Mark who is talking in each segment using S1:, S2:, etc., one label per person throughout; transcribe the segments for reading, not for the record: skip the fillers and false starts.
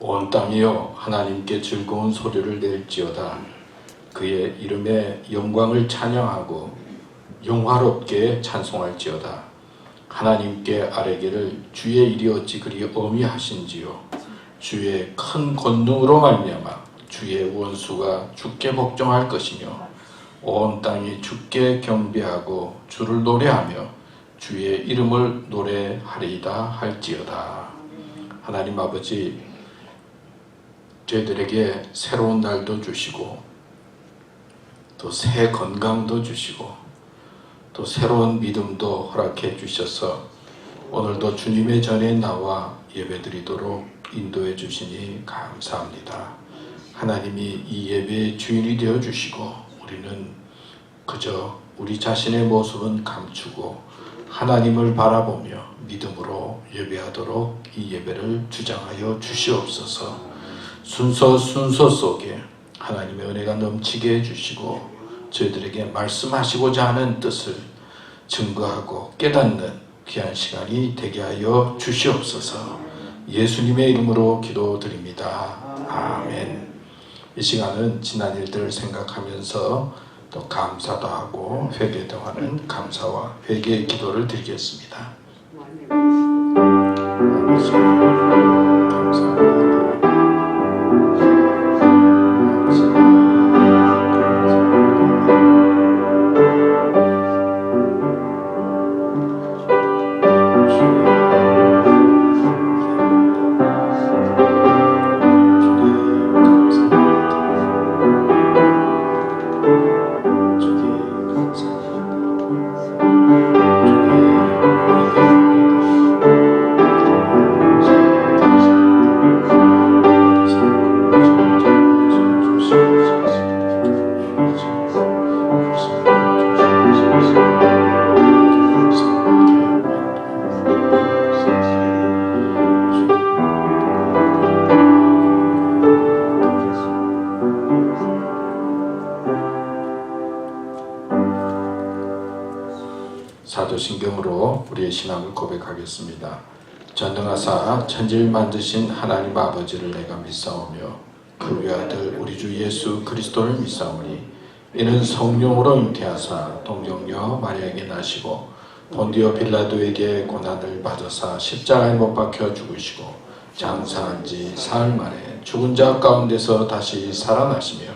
S1: 온 땅이여 하나님께 즐거운 소리를 낼지어다. 그의 이름에 영광을 찬양하고 영화롭게 찬송할지어다. 하나님께 아뢰기를 주의 일이 어찌 그리 어미하신지요. 주의 큰 권능으로 말미암아 주의 원수가 주께 복종할 것이며 온 땅이 주께 경배하고 주를 노래하며 주의 이름을 노래하리이다 할지어다. 하나님 아버지, 저희들에게 새로운 날도 주시고 또 새 건강도 주시고 또 새로운 믿음도 허락해 주셔서 오늘도 주님의 전에 나와 예배드리도록 인도해 주시니 감사합니다. 하나님이 이 예배의 주인이 되어 주시고 우리는 그저 우리 자신의 모습은 감추고 하나님을 바라보며 믿음으로 예배하도록 이 예배를 주장하여 주시옵소서. 순서 속에 하나님의 은혜가 넘치게 해주시고 저희들에게 말씀하시고자 하는 뜻을 증거하고 깨닫는 귀한 시간이 되게 하여 주시옵소서. 예수님의 이름으로 기도드립니다. 아멘. 이 시간은 지난 일들을 생각하면서 또 감사도 하고 회개도 하는 감사와 회개의 기도를 드리겠습니다. 감사합니다. 사도신경으로 우리의 신앙을 고백하겠습니다. 전능하사 천지를 만드신 하나님 아버지를 내가 믿사오며 그 외아들 우리 주 예수 그리스도를 믿사오니 이는 성령으로 잉태하사 동정녀 마리아에게 나시고 본디오 빌라도에게 고난을 받으사 십자가에 못 박혀 죽으시고 장사한 지 사흘 만에 죽은 자 가운데서 다시 살아나시며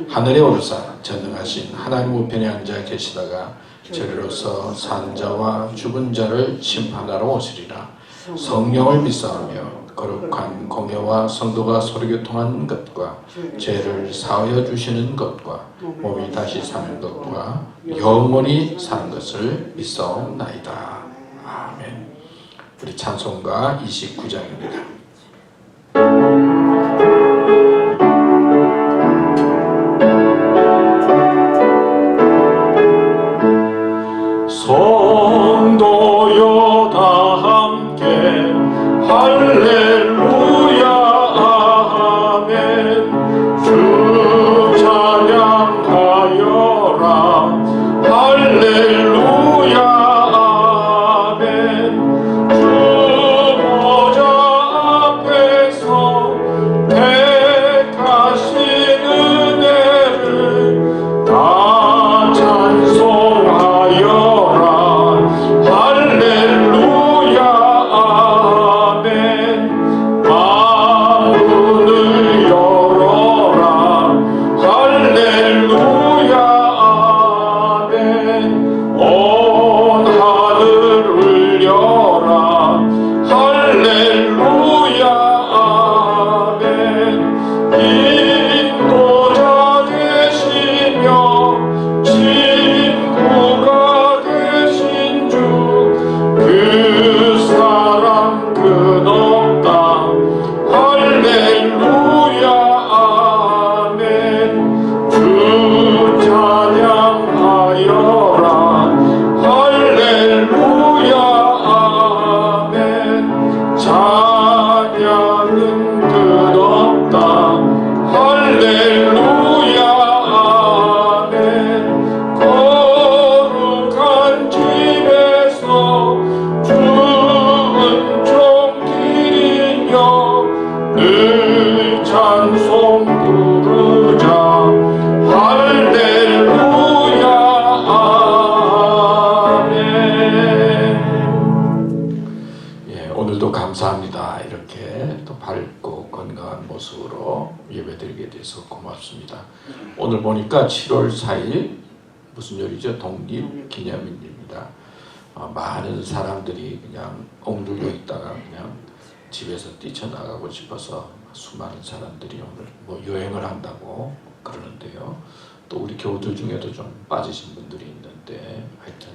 S1: 하늘에 오르사 전능하신 하나님 우편에 앉아 계시다가 저리로서 산 자와 죽은 자를 심판하러 오시리라. 성령을 믿사오며 거룩한 공회와 성도가 서로 교통하는 것과 죄를 사하여 주시는 것과 몸이 다시 사는 것과 영원히 사는 것을 믿사옵나이다. 아멘. 우리 찬송가 29장입니다.
S2: 성도여 다 함께 할렐루야 아멘. 주 찬양하여라 할렐루야 아멘. 주 보좌 앞에서 택하신 은혜를 다 찬송하여라 할렐루야 아멘. 마음을 열어라 할렐루야 아멘. 온 하늘 울려라 할렐루야 아멘. 인도자 되시며 친구가 되신 주 그 사랑 끝없다 할렐루야 아멘. 주 찬양하여라 할렐루야 아멘. 찬양은 끝없다 할렐루야 아멘. 거룩한 집에서 주은 종길이며 늘 찬송 부르자 할렐루야 아멘.
S1: 예, 오늘도 감사합니다. 이렇게 또 밝고 건강한 모습으로 예배드리게 돼서 고맙습니다. 오늘 보니까 7월 4일 무슨 요일이죠? 독립기념일입니다. 많은 사람들이 그냥 옥눌려 있다가 그냥 집에서 뛰쳐나가고 싶어서 수많은 사람들이 오늘 뭐 여행을 한다고 그러는데요. 또 우리 교우들 중에도 좀 빠지신 분들이 있는데 하여튼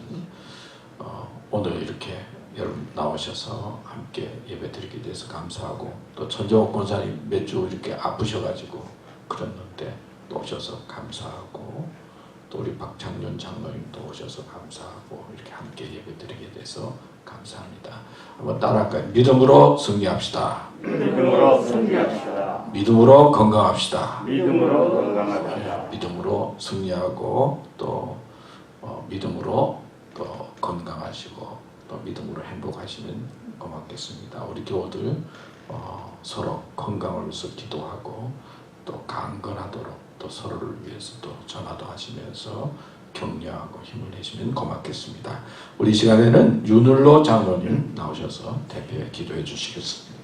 S1: 오늘 이렇게 여러분 나오셔서 함께 예배드리게 돼서 감사하고, 또 천정옥 권사님 몇 주 이렇게 아프셔가지고 그랬는데 또 오셔서 감사하고, 또 우리 박창윤 장로님도 오셔서 감사하고 이렇게 함께 예배드리게 돼서 감사합니다. 한번 따라할까요? 믿음으로 승리합시다.
S3: 믿음으로 승리합시다.
S1: 믿음으로 건강합시다.
S3: 믿음으로 건강합시다.
S1: 믿음으로 승리하고 또 믿음으로 또 건강하시고 또 믿음으로 행복하시면 고맙겠습니다. 우리 교우들 서로 건강을 위해서 기도하고 또 강건하도록 또 서로를 위해서 또 전화도 하시면서 격려하고 힘을 내시면 고맙겠습니다. 우리 시간에는 윤을로 장로님 나오셔서 대표에 기도해 주시겠습니다.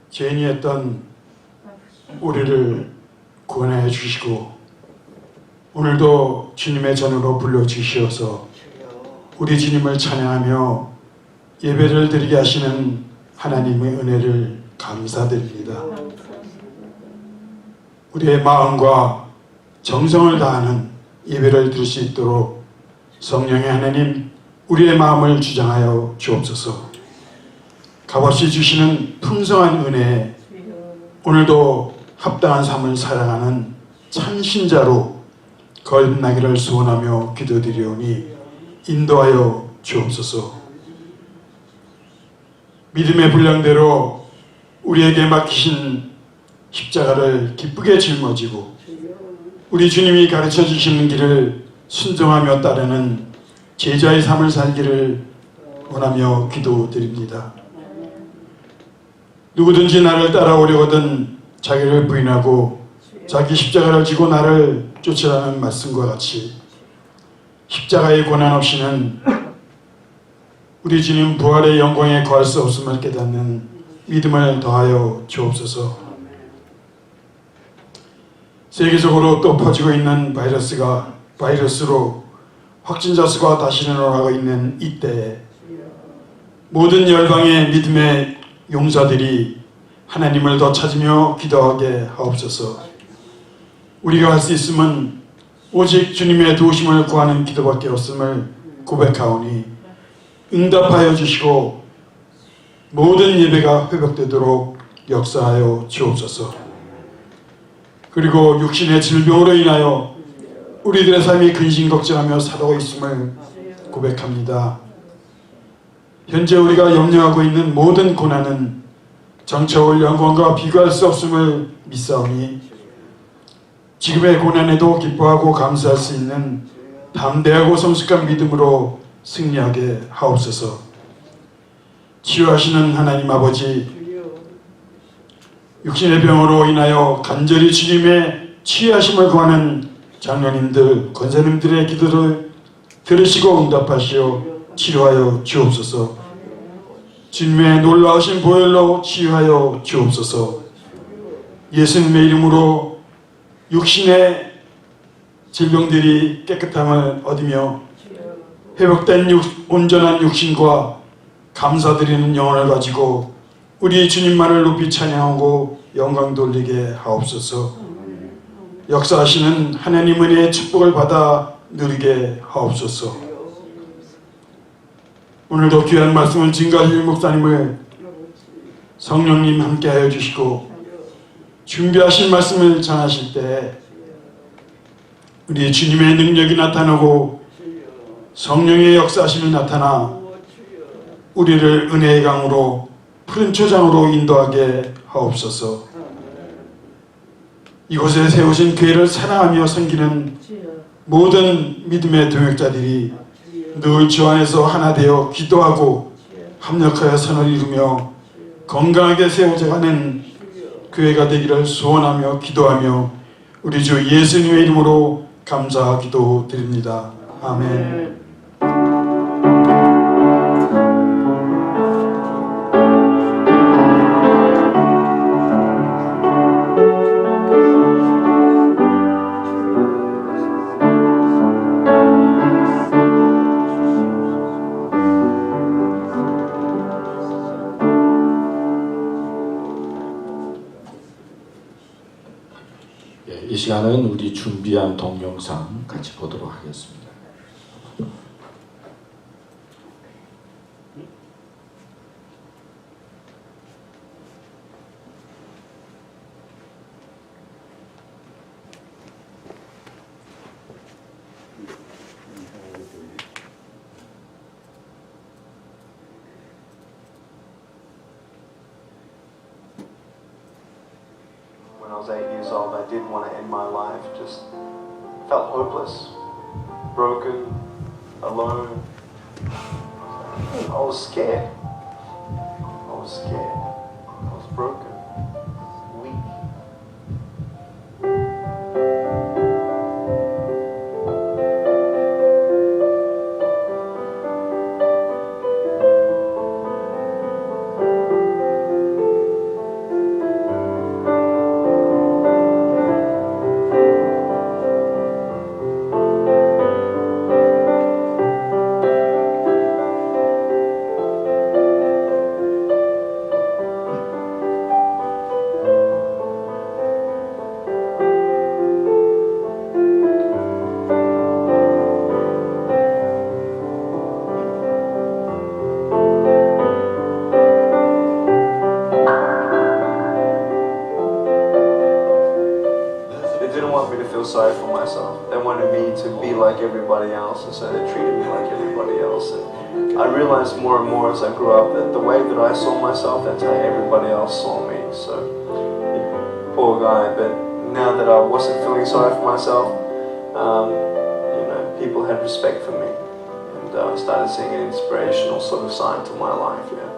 S4: 죄인이었던 우리를 구원해 주시고 오늘도 주님의 전으로 불러주시어서 우리 주님을 찬양하며 예배를 드리게 하시는 하나님의 은혜를 감사드립니다. 우리의 마음과 정성을 다하는 예배를 드릴 수 있도록 성령의 하나님 우리의 마음을 주장하여 주옵소서. 값없이 주시는 풍성한 은혜에 오늘도 합당한 삶을 살아가는 참 신자로 거듭나기를 소원하며 기도드리오니 인도하여 주옵소서. 믿음의 분량대로 우리에게 맡기신 십자가를 기쁘게 짊어지고 우리 주님이 가르쳐 주시는 길을 순종하며 따르는 제자의 삶을 살기를 원하며 기도드립니다. 누구든지 나를 따라오려거든 자기를 부인하고 자기 십자가를 지고 나를 쫓으라는 말씀과 같이 십자가의 고난 없이는 우리 주님 부활의 영광에 거할 수 없음을 깨닫는 믿음을 더하여 주옵소서. 세계적으로 또 퍼지고 있는 바이러스로 확진자 수가 다시 늘어나고 있는 이때에 모든 열방의 믿음의 용사들이 하나님을 더 찾으며 기도하게 하옵소서. 우리가 할 수 있음은 오직 주님의 도우심을 구하는 기도밖에 없음을 고백하오니 응답하여 주시고 모든 예배가 회복되도록 역사하여 주옵소서. 그리고 육신의 질병으로 인하여 우리들의 삶이 근심걱정하며 살아오고 있음을 고백합니다. 현재 우리가 염려하고 있는 모든 고난은 장차 올 영광과 비교할 수 없음을 믿사오니 지금의 고난에도 기뻐하고 감사할 수 있는 담대하고 성숙한 믿음으로 승리하게 하옵소서. 치유하시는 하나님 아버지, 육신의 병으로 인하여 간절히 주님의 치유하심을 구하는 장로님들, 권사님들의 기도를 들으시고 응답하시어 치료하여 주옵소서. 주님의 놀라우신 보혈로 치유하여 주옵소서. 예수님의 이름으로 육신의 질병들이 깨끗함을 얻으며 회복된 온전한 육신과 감사드리는 영혼을 가지고 우리 주님만을 높이 찬양하고 영광 돌리게 하옵소서. 역사하시는 하나님 은혜의 축복을 받아 누리게 하옵소서. 오늘도 귀한 말씀을 증거하실 목사님을 성령님 함께하여 주시고 준비하신 말씀을 전하실 때 우리 주님의 능력이 나타나고 성령의 역사하심이 나타나 우리를 은혜의 강으로 푸른 초장으로 인도하게 하옵소서. 이곳에 세우신 교회를 사랑하며 섬기는 모든 믿음의 동역자들이 늘 주 안에서 하나 되어 기도하고 합력하여 선을 이루며 건강하게 세워져가는 교회가 되기를 소원하며 기도하며 우리 주 예수님의 이름으로 감사기도 드립니다. 아멘.
S1: 이 시간은 우리 준비한 동영상 같이 보도록 하겠습니다.
S5: When I was 8 years old, I did want to end my life. Just felt hopeless, broken, alone. I was scared. I was scared. I was broken, weak. Sorry for myself. They wanted me to be like everybody else, and so they treated me like everybody else. And I realized more and more as I grew up that the way that I saw myself, that's how everybody else saw me. So, poor guy. But now that I wasn't feeling sorry for myself, people had respect for me, and I started seeing an inspirational sort of sign to my life. Yeah.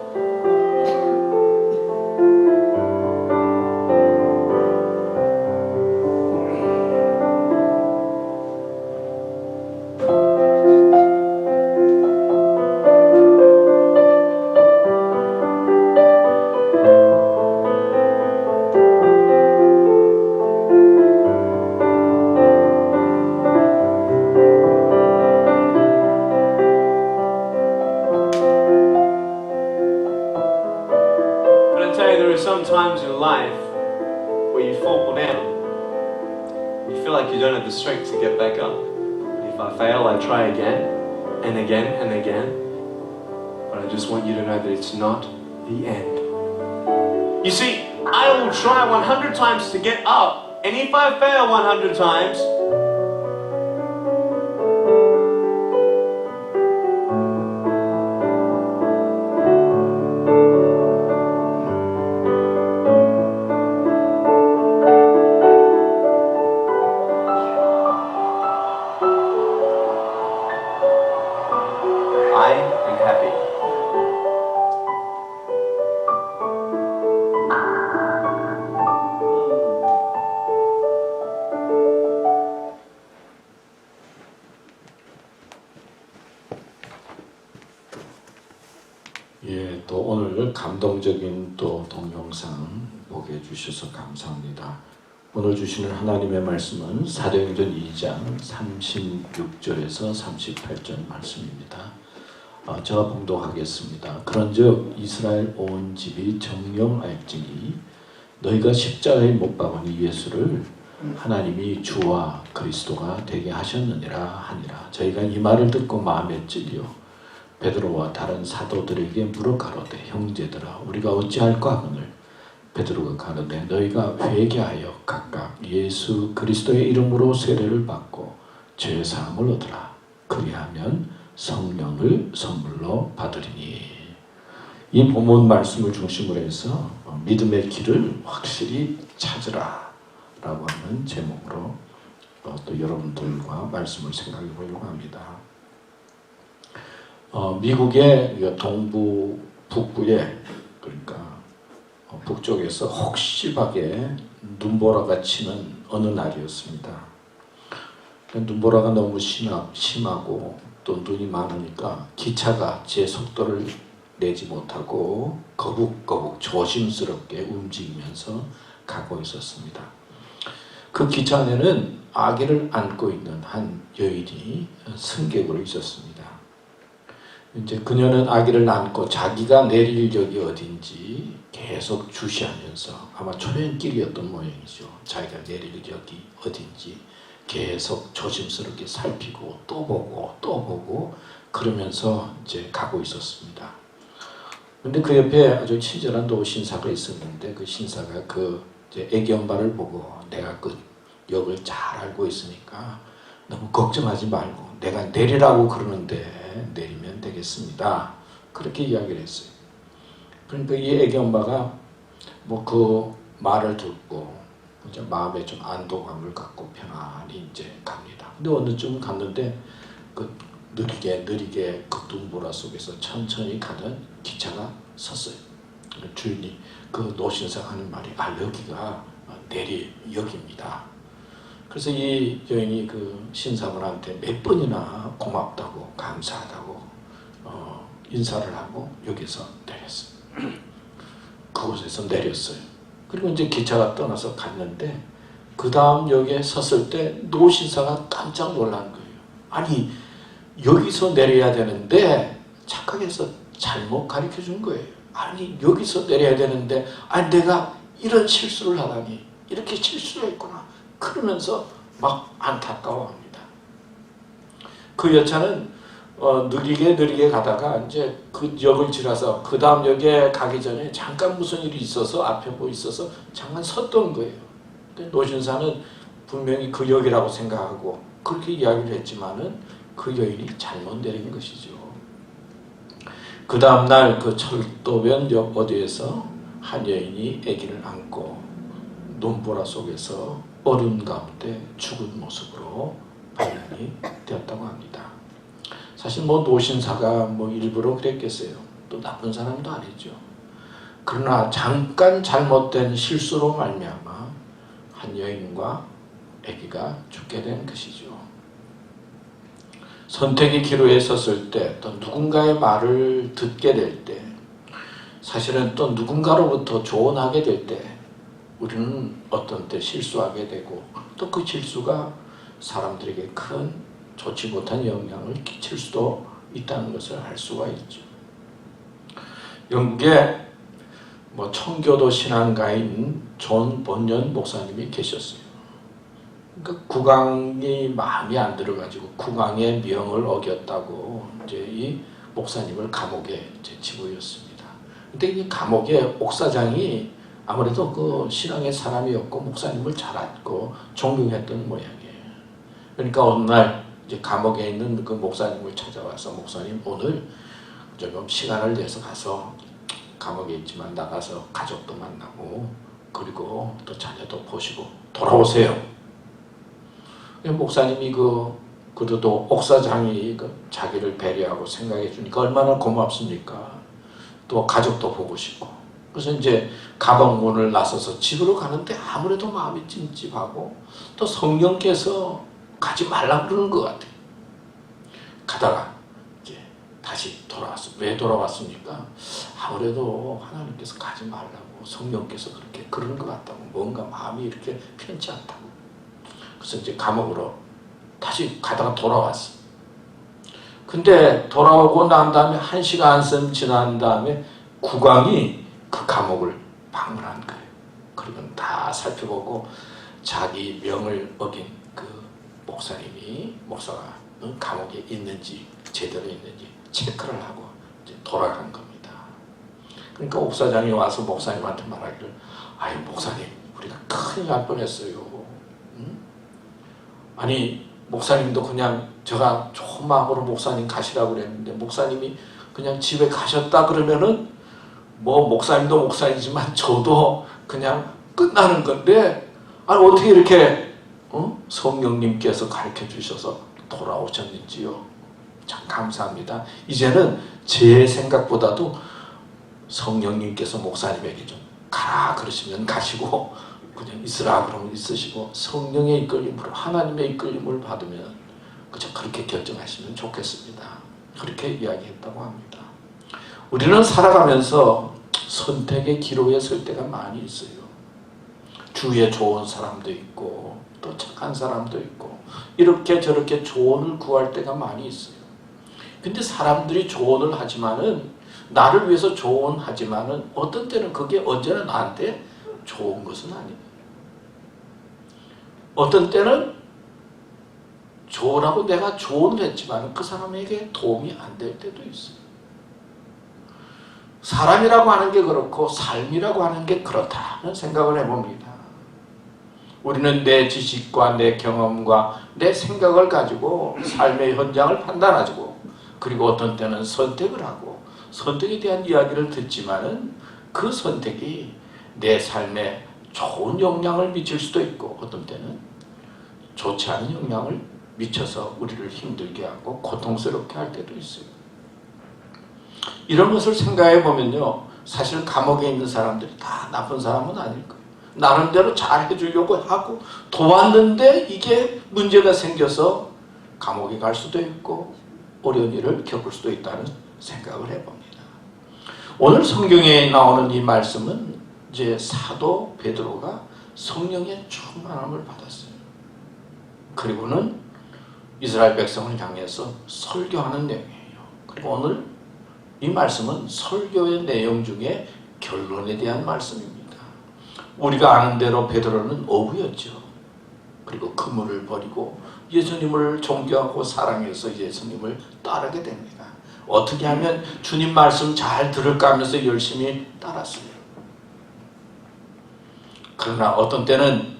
S6: Sometimes in life where you fall down, you feel like you don't have the strength to get back up. If I fail, I try again and again and again. But I just want you to know that it's not the end. You see, I will try 100 times to get up, and if I fail 100 times, I am happy.
S1: 예, 또 오늘 감동적인 또 동영상 보게 해주셔서 감사합니다. 오늘 주시는 하나님의 말씀은 사도행전 2장 36절에서 38절 말씀입니다. 제가 봉독하겠습니다. 그런즉 이스라엘 온 집이 정령알지니 너희가 십자가에 못 박은 예수를 하나님이 주와 그리스도가 되게 하셨느니라 하니라. 저희가 이 말을 듣고 마음에 찔려 베드로와 다른 사도들에게 물어 가로되 형제들아 우리가 어찌할까 하거늘 베드로가 가로되 너희가 회개하여 각각 예수 그리스도의 이름으로 세례를 받고 죄 사함을 얻으라. 그리하면 성령을 선물로 받으리니. 이 본문 말씀을 중심으로 해서 믿음의 길을 확실히 찾으라 하는 제목으로 또 여러분들과 말씀을 생각해 보려고 합니다. 미국의 동부 북부에, 그러니까 북쪽에서 혹시하게 눈보라가 치는 어느 날이었습니다. 눈보라가 너무 심하고 또 눈이 많으니까 기차가 제 속도를 내지 못하고 거북거북 조심스럽게 움직이면서 가고 있었습니다. 그 기차 안에는 아기를 안고 있는 한 여인이 승객으로 있었습니다. 이제 그녀는 아기를 안고 자기가 내릴 역이 어딘지 계속 주시하면서, 아마 초행길이었던 모양이죠. 자기가 내릴 역이 어딘지 계속 조심스럽게 살피고 또 보고 그러면서 이제 가고 있었습니다. 근데 그 옆에 아주 친절한 노신사가 있었는데, 그 신사가 이제 애기 엄마를 보고, 내가 그 역을 잘 알고 있으니까 너무 걱정하지 말고 내가 내리라고 그러는데 내리면 되겠습니다. 그렇게 이야기를 했어요. 그러니까 이 애기 엄마가 그 말을 듣고 이제 마음에 좀 안도감을 갖고 편안히 이제 갑니다. 근데 어느 쯤 갔는데 느리게 그 눈보라 속에서 천천히 가던 기차가 섰어요. 주인이 그 노신사가 하는 말이 여기가 내릴 역입니다. 그래서 이 여인이 그 신사분한테 몇 번이나 고맙다고 감사하다고 인사를 하고 여기서 내렸어요. 그곳에서 내렸어요. 그리고 이제 기차가 떠나서 갔는데 그 다음 역에 섰을 때 노신사가 깜짝 놀란 거예요. 아니, 여기서 내려야 되는데 착각해서 잘못 가르쳐 준 거예요. 아니, 여기서 내려야 되는데 내가 이런 실수를 하다니, 이렇게 실수를 했구나. 그러면서 막 안타까워합니다. 그 여차는 느리게 가다가 이제 그 역을 지나서 그 다음 역에 가기 전에 잠깐 무슨 일이 있어서 앞에 뭐 있어서 잠깐 섰던 거예요. 노신사는 분명히 그 역이라고 생각하고 그렇게 이야기를 했지만은 그 여인이 잘못 내린 것이죠. 그 다음 날 그 철도변 역 어디에서 한 여인이 아기를 안고 눈보라 속에서 얼음 가운데 죽은 모습으로 발견이 되었다고 합니다. 사실 노신사가 일부러 그랬겠어요. 또 나쁜 사람도 아니죠. 그러나 잠깐 잘못된 실수로 말미암아 한 여인과 아기가 죽게 된 것이죠. 선택의 기로에 섰을 때, 또 누군가의 말을 듣게 될 때, 사실은 또 누군가로부터 조언하게 될 때 우리는 어떤 때 실수하게 되고 또 그 실수가 사람들에게 큰 좋지 못한 영향을 끼칠 수도 있다는 것을 알 수가 있죠. 영국에 청교도 신앙가인 존 본연 목사님이 계셨어요. 그러니까 국왕이 마음이 안 들어가지고 국왕의 명을 어겼다고 이제 이 목사님을 감옥에 집어였습니다. 근데 이 감옥의 옥사장이 아무래도 그 신앙의 사람이었고 목사님을 잘 알고 존경했던 모양이에요. 그러니까 어느 날 이제 감옥에 있는 그 목사님을 찾아와서, 목사님 오늘 조금 시간을 내서 가서, 감옥에 있지만 나가서 가족도 만나고 그리고 또 자녀도 보시고 돌아오세요. 목사님이 그래도 옥사장이 자기를 배려하고 생각해 주니까 얼마나 고맙습니까? 또 가족도 보고 싶고. 그래서 이제 감옥문을 나서서 집으로 가는데 아무래도 마음이 찜찜하고 또 성령께서 가지 말라고 그러는 것 같아요. 가다가 이제 다시 돌아왔어. 왜 돌아왔습니까? 아무래도 하나님께서 가지 말라고 성령께서 그렇게 그러는 것 같다고, 뭔가 마음이 이렇게 편치 않다고. 그래서 이제 감옥으로 다시 가다가 돌아왔어. 근데 돌아오고 난 다음에 1시간 한참 지난 다음에 국왕이 그 감옥을 방문한 거예요. 그러면 다 살펴보고 자기 명을 어긴 그 목사가 감옥에 있는지 제대로 있는지 체크를 하고 이제 돌아간 겁니다. 그러니까 옥사장이 와서 목사님한테 말하기를, 목사님, 우리가 큰일 날 뻔했어요. 아니, 목사님도 그냥 제가 좋은 마음으로 목사님 가시라고 그랬는데 목사님이 그냥 집에 가셨다 그러면은 목사님도 목사이지만 저도 그냥 끝나는 건데 아니 어떻게 이렇게 성령님께서 가르쳐 주셔서 돌아오셨는지요. 참 감사합니다. 이제는 제 생각보다도 성령님께서 목사님에게 좀 가라 그러시면 가시고 그냥 있으라 그러면 있으시고 성령의 이끌림으로 하나님의 이끌림을 받으면 그저 그렇게 결정하시면 좋겠습니다. 그렇게 이야기했다고 합니다. 우리는 살아가면서 선택의 기로에 설 때가 많이 있어요. 주위에 좋은 사람도 있고 또 착한 사람도 있고 이렇게 저렇게 조언을 구할 때가 많이 있어요. 근데 사람들이 조언을 하지만은 나를 위해서 조언하지만은 어떤 때는 그게 언제나 나한테 좋은 것은 아니에요. 어떤 때는 조언하고 내가 조언을 했지만 그 사람에게 도움이 안 될 때도 있어요. 사람이라고 하는 게 그렇고 삶이라고 하는 게 그렇다는 생각을 해봅니다. 우리는 내 지식과 내 경험과 내 생각을 가지고 삶의 현장을 판단하고 그리고 어떤 때는 선택을 하고 선택에 대한 이야기를 듣지만은 그 선택이 내 삶에 좋은 영향을 미칠 수도 있고 어떤 때는 좋지 않은 영향을 미쳐서 우리를 힘들게 하고 고통스럽게 할 때도 있어요. 이런 것을 생각해 보면요, 사실 감옥에 있는 사람들이 다 나쁜 사람은 아닐 거예요. 나름대로 잘 해주려고 하고 도왔는데 이게 문제가 생겨서 감옥에 갈 수도 있고 어려운 일을 겪을 수도 있다는 생각을 해봅니다. 오늘 성경에 나오는 이 말씀은 이제 사도 베드로가 성령의 충만함을 받았어요. 그리고는 이스라엘 백성을 향해서 설교하는 내용이에요. 그리고 오늘 이 말씀은 설교의 내용 중에 결론에 대한 말씀입니다. 우리가 아는 대로 베드로는 어부였죠. 그리고 그물을 버리고 예수님을 존경하고 사랑해서 예수님을 따르게 됩니다. 어떻게 하면 주님 말씀 잘 들을까 하면서 열심히 따랐어요. 그러나 어떤 때는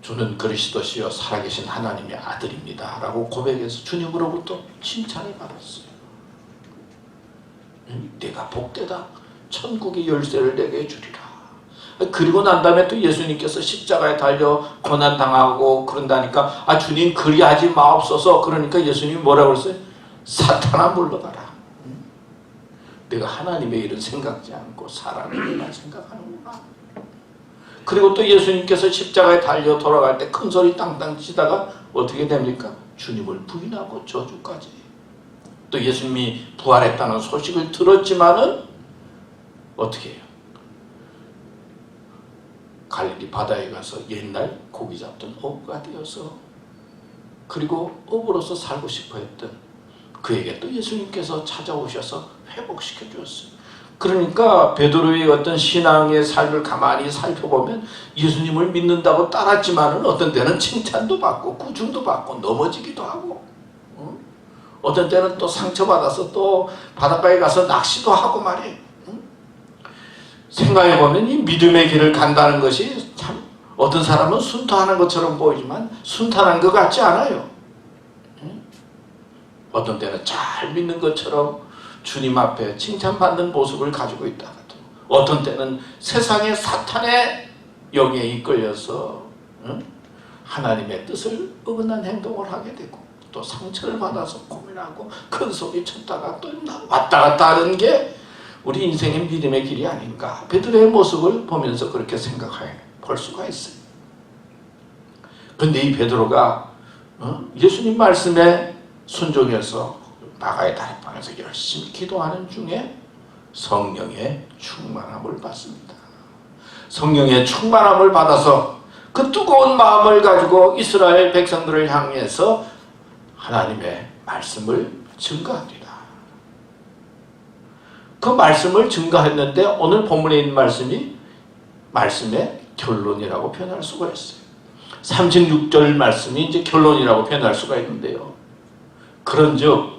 S1: 주는 그리스도시요 살아계신 하나님의 아들입니다 라고 고백해서 주님으로부터 칭찬을 받았어요. 내가 복되다. 천국의 열쇠를 내게 주리라. 그리고 난 다음에 또 예수님께서 십자가에 달려 고난당하고 그런다니까 주님 그리하지 마옵소서. 그러니까 예수님이 뭐라고 그랬어요? 사탄아 물러가라. 내가 하나님의 일은 생각지 않고 사람의 일만 생각하는구나. 그리고 또 예수님께서 십자가에 달려 돌아갈 때 큰 소리 땅땅 치다가 어떻게 됩니까? 주님을 부인하고 저주까지. 또 예수님이 부활했다는 소식을 들었지만은 어떻게 해요? 갈릴리 바다에 가서 옛날 고기 잡던 어부가 되어서 그리고 어부로서 살고 싶어 했던 그에게 또 예수님께서 찾아오셔서 회복시켜 주었어요. 그러니까 베드로의 어떤 신앙의 삶을 가만히 살펴보면 예수님을 믿는다고 따랐지만은 어떤 때는 칭찬도 받고 구중도 받고 넘어지기도 하고 어떤 때는 또 상처받아서 또 바닷가에 가서 낚시도 하고 말이에요. 생각해보면 이 믿음의 길을 간다는 것이 참 어떤 사람은 순탄한 것처럼 보이지만 순탄한 것 같지 않아요. 어떤 때는 잘 믿는 것처럼 주님 앞에 칭찬받는 모습을 가지고 있다가도 어떤 때는 세상의 사탄의 영에 이끌려서 하나님의 뜻을 어긋난 행동을 하게 되고 또 상처를 받아서 고민하고 큰 소리 쳤다가 또 왔다 갔다 하는 게 우리 인생의 믿음의 길이 아닌가. 베드로의 모습을 보면서 그렇게 생각해 볼 수가 있어요. 그런데 이 베드로가 예수님 말씀에 순종해서 바다의 다락방에서 열심히 기도하는 중에 성령의 충만함을 받습니다. 성령의 충만함을 받아서 그 뜨거운 마음을 가지고 이스라엘 백성들을 향해서 하나님의 말씀을 증거합니다. 그 말씀을 증거했는데 오늘 본문에 있는 말씀이 말씀의 결론이라고 표현할 수가 있어요. 36절 말씀이 이제 결론이라고 표현할 수가 있는데요. 그런즉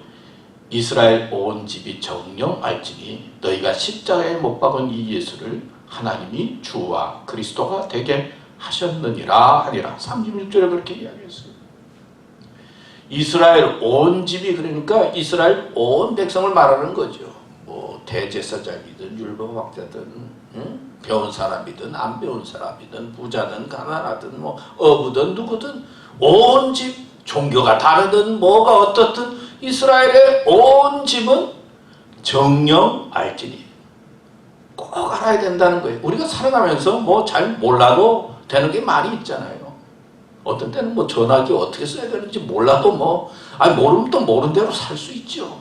S1: 이스라엘 온 집이 정령 알지니 너희가 십자가에 못 박은 이 예수를 하나님이 주와 그리스도가 되게 하셨느니라 하니라. 36절에 그렇게 이야기했어요. 이스라엘 온 집이 그러니까 이스라엘 온 백성을 말하는 거죠. 뭐 대제사장이든 율법학자든 배운 사람이든 안 배운 사람이든 부자든 가난하든 뭐 어부든 누구든 온 집 종교가 다르든 뭐가 어떻든 이스라엘의 온 집은 정령 알지니 꼭 알아야 된다는 거예요. 우리가 살아가면서 뭐 잘 몰라도 되는 게 많이 있잖아요. 어떤 때는 뭐 전화기 어떻게 써야 되는지 몰라도 모르면 또 모르는 대로 살 수 있죠.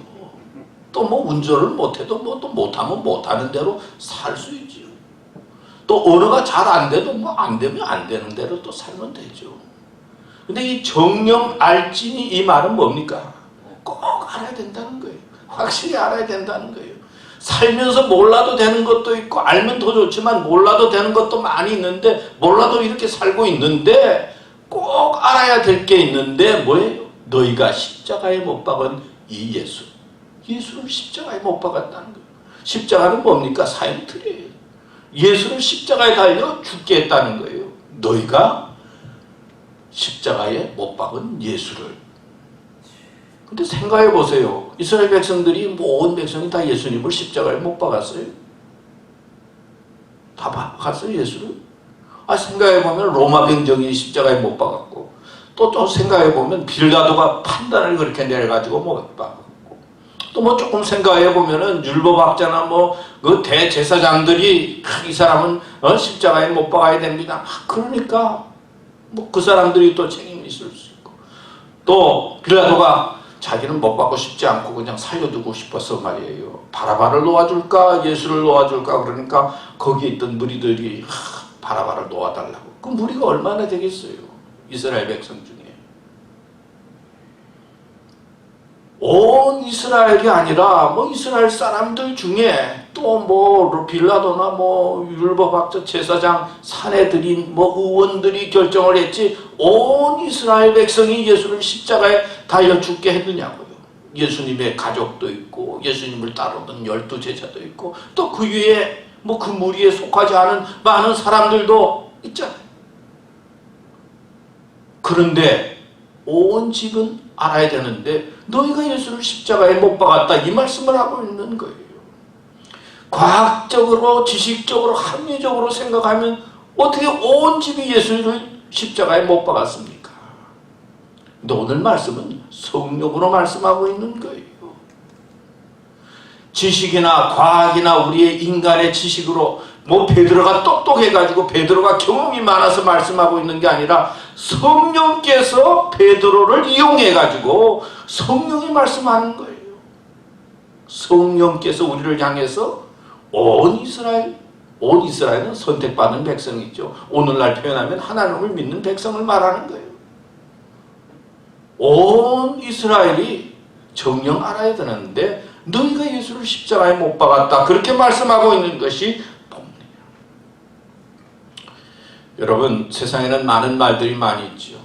S1: 또 뭐 운전을 못해도 뭐 또 못하면 못하는 대로 살 수 있죠. 또 언어가 잘 안 돼도 뭐 안 되면 안 되는 대로 또 살면 되죠. 근데 이 정령 알지니 이 말은 뭡니까? 꼭 알아야 된다는 거예요. 확실히 알아야 된다는 거예요. 살면서 몰라도 되는 것도 있고 알면 더 좋지만 몰라도 되는 것도 많이 있는데 몰라도 이렇게 살고 있는데 꼭 알아야 될 게 있는데 뭐예요? 너희가 십자가에 못 박은 이 예수. 예수를 십자가에 못 박았다는 거예요. 십자가는 뭡니까? 사형틀이에요. 예수를 십자가에 달려 죽게 했다는 거예요. 너희가 십자가에 못 박은 예수를. 근데 생각해 보세요. 이스라엘 백성들이 온 백성이 다 예수님을 십자가에 못 박았어요? 다 박았어요, 예수를? 생각해 보면 로마 병정이 십자가에 못 박았고 또 생각해 보면 빌라도가 판단을 그렇게 내려가지고 못 박았고 또 뭐 조금 생각해 보면은 율법학자나 그 대제사장들이 이 사람은 십자가에 못 박아야 됩니다. 그러니까 그 사람들이 또 책임이 있을 수 있고 또 빌라도가 자기는 못 받고 싶지 않고 그냥 살려두고 싶어서 말이에요. 바라바를 놓아줄까 예수를 놓아줄까 그러니까 거기에 있던 무리들이 바라바를 놓아달라고. 그 무리가 얼마나 되겠어요? 이스라엘 백성 중에. 온 이스라엘이 아니라 이스라엘 사람들 중에 또 빌라도나 율법학자 제사장 사내들인 의원들이 결정을 했지 온 이스라엘 백성이 예수를 십자가에 달려 죽게 했느냐고요. 예수님의 가족도 있고 예수님을 따르던 12제자도 있고 또 그 위에 그 무리에 속하지 않은 많은 사람들도 있잖아요. 그런데 온 집은 알아야 되는데 너희가 예수를 십자가에 못 박았다 이 말씀을 하고 있는 거예요. 과학적으로 지식적으로 합리적으로 생각하면 어떻게 온 집이 예수를 십자가에 못 박았습니까? 근데 오늘 말씀은 성령으로 말씀하고 있는 거예요. 지식이나 과학이나 우리의 인간의 지식으로 베드로가 똑똑해가지고 베드로가 경험이 많아서 말씀하고 있는 게 아니라 성령께서 베드로를 이용해가지고 성령이 말씀하는 거예요. 성령께서 우리를 향해서 온 이스라엘은 선택받은 백성이죠. 오늘날 표현하면 하나님을 믿는 백성을 말하는 거예요. 온 이스라엘이 정령 알아야 되는데 너희가 예수를 십자가에 못 박았다 그렇게 말씀하고 있는 것이 여러분 세상에는 많은 말들이 많이 있죠.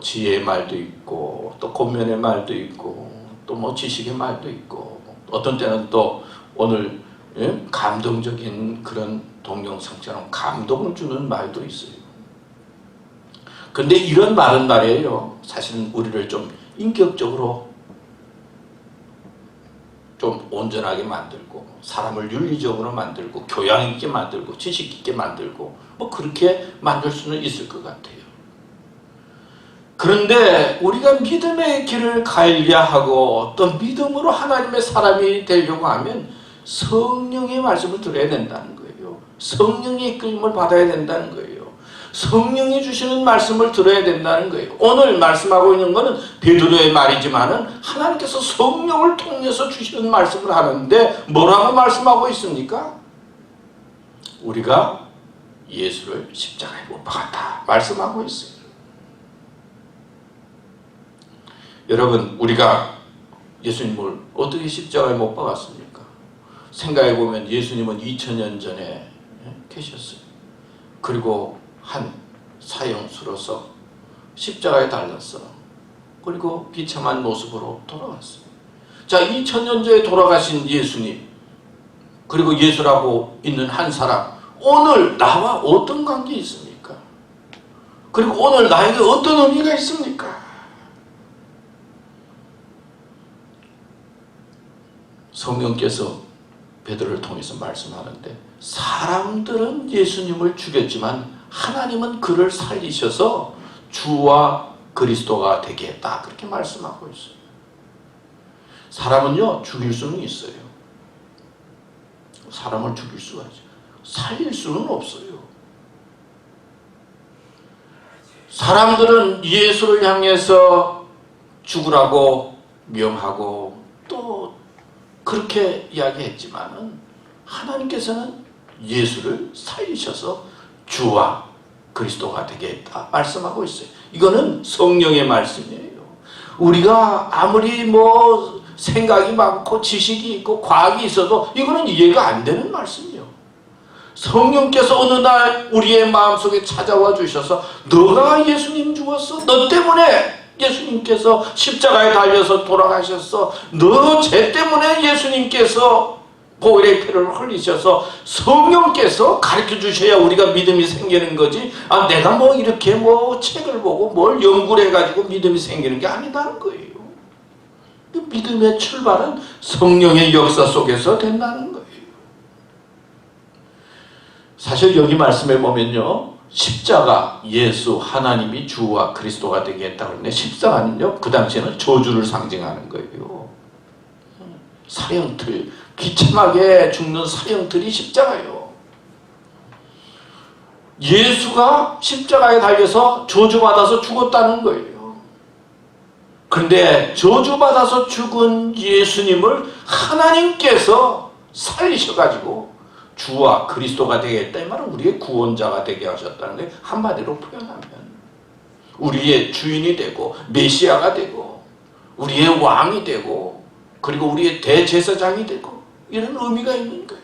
S1: 지혜의 말도 있고 또 권면의 말도 있고 또 지식의 말도 있고 어떤 때는 또 오늘 감동적인 그런 동영상처럼 감동을 주는 말도 있어요. 근데 이런 말은 말이에요. 사실은 우리를 좀 인격적으로 좀 온전하게 만들고 사람을 윤리적으로 만들고 교양 있게 만들고 지식 있게 만들고 그렇게 만들 수는 있을 것 같아요. 그런데 우리가 믿음의 길을 가야 하고 또 믿음으로 하나님의 사람이 되려고 하면 성령의 말씀을 들어야 된다는 거예요. 성령의 이끌림을 받아야 된다는 거예요. 성령이 주시는 말씀을 들어야 된다는 거예요. 오늘 말씀하고 있는 것은 베드로의 말이지만은 하나님께서 성령을 통해서 주시는 말씀을 하는데 뭐라고 말씀하고 있습니까? 우리가 예수를 십자가에 못 박았다 말씀하고 있어요. 여러분 우리가 예수님을 어떻게 십자가에 못 박았습니까? 생각해 보면 예수님은 2000년 전에 계셨어요. 그리고 한 사형수로서 십자가에 달렸어. 그리고 비참한 모습으로 돌아왔어요. 자, 2000년 전에 돌아가신 예수님 그리고 예수라고 있는 한 사람 오늘 나와 어떤 관계 있습니까? 그리고 오늘 나에게 어떤 의미가 있습니까? 성령께서 베드로를 통해서 말씀하는데, 사람들은 예수님을 죽였지만 하나님은 그를 살리셔서 주와 그리스도가 되게 했다, 그렇게 말씀하고 있어요. 사람은요 죽일 수는 있어요. 사람을 죽일 수가 있죠. 살릴 수는 없어요. 사람들은 예수를 향해서 죽으라고 명하고 또 그렇게 이야기했지만은 하나님께서는 예수를 살리셔서 주와 그리스도가 되게 했다 말씀하고 있어요. 이거는 성령의 말씀이에요. 우리가 아무리 뭐 생각이 많고 지식이 있고 과학이 있어도 이거는 이해가 안 되는 말씀이에요. 성령께서 어느 날 우리의 마음속에 찾아와 주셔서 너가 예수님 죽었어. 너 때문에 예수님께서 십자가에 달려서 돌아가셨어. 너 죄 때문에 예수님께서 보혈의 피를 흘리셔서 성령께서 가르쳐 주셔야 우리가 믿음이 생기는 거지. 아, 내가 뭐 이렇게 뭐 책을 보고 뭘 연구를 해가지고 믿음이 생기는 게 아니다는 거예요. 믿음의 출발은 성령의 역사 속에서 된다는 거예요. 사실 여기 말씀에 보면요, 십자가, 예수, 하나님이 주와 그리스도가 되게 했다고 했는데, 십자가는요 그 당시에는 저주를 상징하는 거예요. 사형틀, 비참하게 죽는 사형틀이 십자가예요. 예수가 십자가에 달려서 저주받아서 죽었다는 거예요. 그런데 저주받아서 죽은 예수님을 하나님께서 살리셔가지고 주와 그리스도가 되게 했다, 이 말은 우리의 구원자가 되게 하셨다는 게, 한마디로 표현하면 우리의 주인이 되고 메시아가 되고 우리의 왕이 되고 그리고 우리의 대제사장이 되고, 이런 의미가 있는 거예요.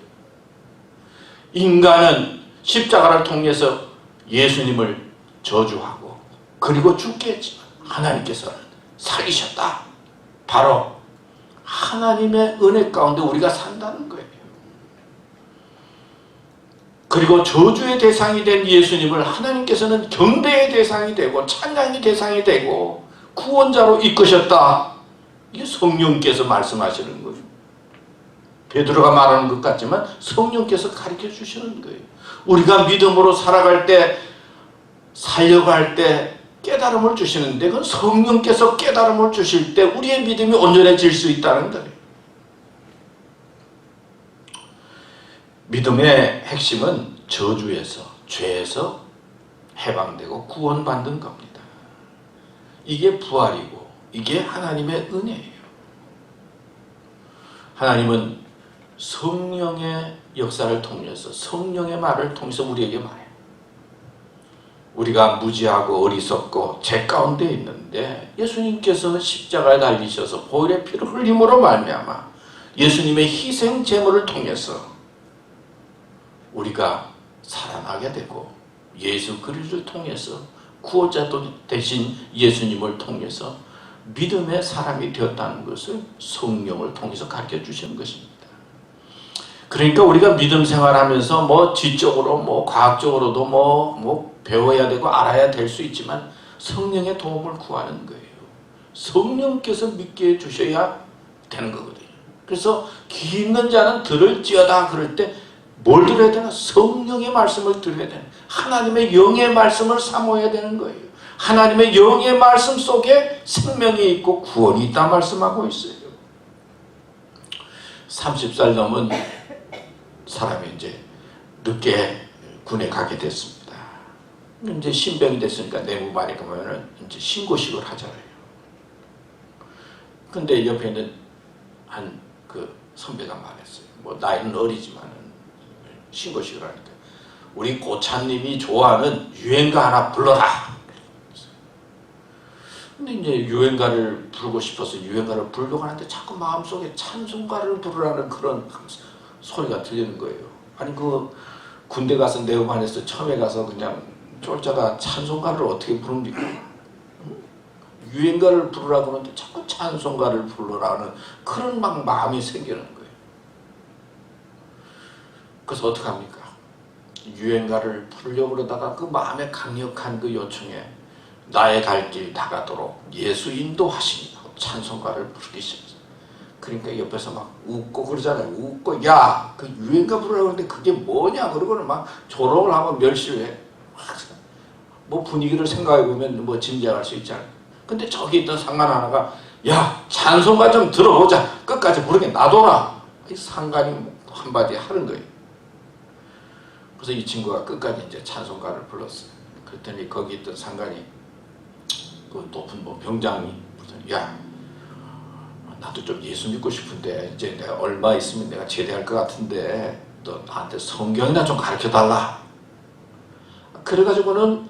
S1: 인간은 십자가를 통해서 예수님을 저주하고 그리고 죽게 했지만 하나님께서는 살리셨다. 바로 하나님의 은혜 가운데 우리가 산다는 거예요. 그리고 저주의 대상이 된 예수님을 하나님께서는 경배의 대상이 되고 찬양의 대상이 되고 구원자로 이끄셨다. 이게 성령께서 말씀하시는 거예요. 베드로가 말하는 것 같지만 성령께서 가르쳐 주시는 거예요. 우리가 믿음으로 살아갈 때, 살려갈 때 깨달음을 주시는데, 그건 성령께서 깨달음을 주실 때 우리의 믿음이 온전해질 수 있다는 거예요. 믿음의 핵심은 저주에서, 죄에서 해방되고 구원받는 겁니다. 이게 부활이고 이게 하나님의 은혜예요. 하나님은 성령의 역사를 통해서, 성령의 말을 통해서 우리에게 말해요. 우리가 무지하고 어리석고 죄 가운데 있는데 예수님께서 십자가에 달리셔서 보혈의 피를 흘림으로 말미암아 예수님의 희생 제물을 통해서 우리가 살아나게 되고, 예수 그리스도를 통해서 구원자 대신 예수님을 통해서 믿음의 사람이 되었다는 것을 성령을 통해서 가르쳐 주시는 것입니다. 그러니까 우리가 믿음 생활하면서 뭐 지적으로 뭐 과학적으로도 뭐 배워야 되고 알아야 될 수 있지만 성령의 도움을 구하는 거예요. 성령께서 믿게 해주셔야 되는 거거든요. 그래서 귀 있는 자는 들을지어다 그럴 때 뭘 들어야 되나? 성령의 말씀을 들어야 되는, 하나님의 영의 말씀을 사모해야 되는 거예요. 하나님의 영의 말씀 속에 생명이 있고 구원이 있다 말씀하고 있어요. 30살 넘은 사람이 이제 늦게 군에 가게 됐습니다. 이제 신병이 됐으니까 내무반에 가면은 이제 신고식을 하잖아요. 근데 옆에 있는 한 그 선배가 말했어요. 뭐 나이는 어리지만은 신고식을 하니까 우리 고찬님이 좋아하는 유행가 하나 불러라. 근데 이제 유행가를 부르고 싶어서 유행가를 부르려고 하는데 자꾸 마음속에 찬송가를 부르라는 그런 소리가 들리는 거예요. 아니 그 군대 가서 내후반에서 처음에 가서 그냥 쫄자가 찬송가를 어떻게 부릅니까? 유행가를 부르라고 하는데 자꾸 찬송가를 부르라는 그런 막 마음이 생기는 거예요. 그래서 어떡합니까? 유행가를 부르려고 그러다가 그 마음에 강력한 그 요청에 나의 갈 길 다가도록 예수 인도하시니 하고 찬송가를 부르기 시작했어요. 그러니까 옆에서 막 웃고 그러잖아요. 웃고 야, 그 유행가 부르라고 하는데 그게 뭐냐 그러고는 막 조롱을 하고 멸시를 해. 뭐 분위기를 생각해 보면 뭐 짐작할 수 있잖아요. 근데 저기 있던 상관 하나가 야, 찬송가 좀 들어보자. 끝까지 부르게 놔둬라. 이 상관이 한마디 하는 거예요. 그래서 이 친구가 끝까지 이제 찬송가를 불렀어요. 그랬더니 거기 있던 상관이 그 높은 뭐 병장이 야, 나도 좀 예수 믿고 싶은데 이제 내가 얼마 있으면 내가 제대할 것 같은데 너 나한테 성경이나 좀 가르쳐달라. 그래가지고는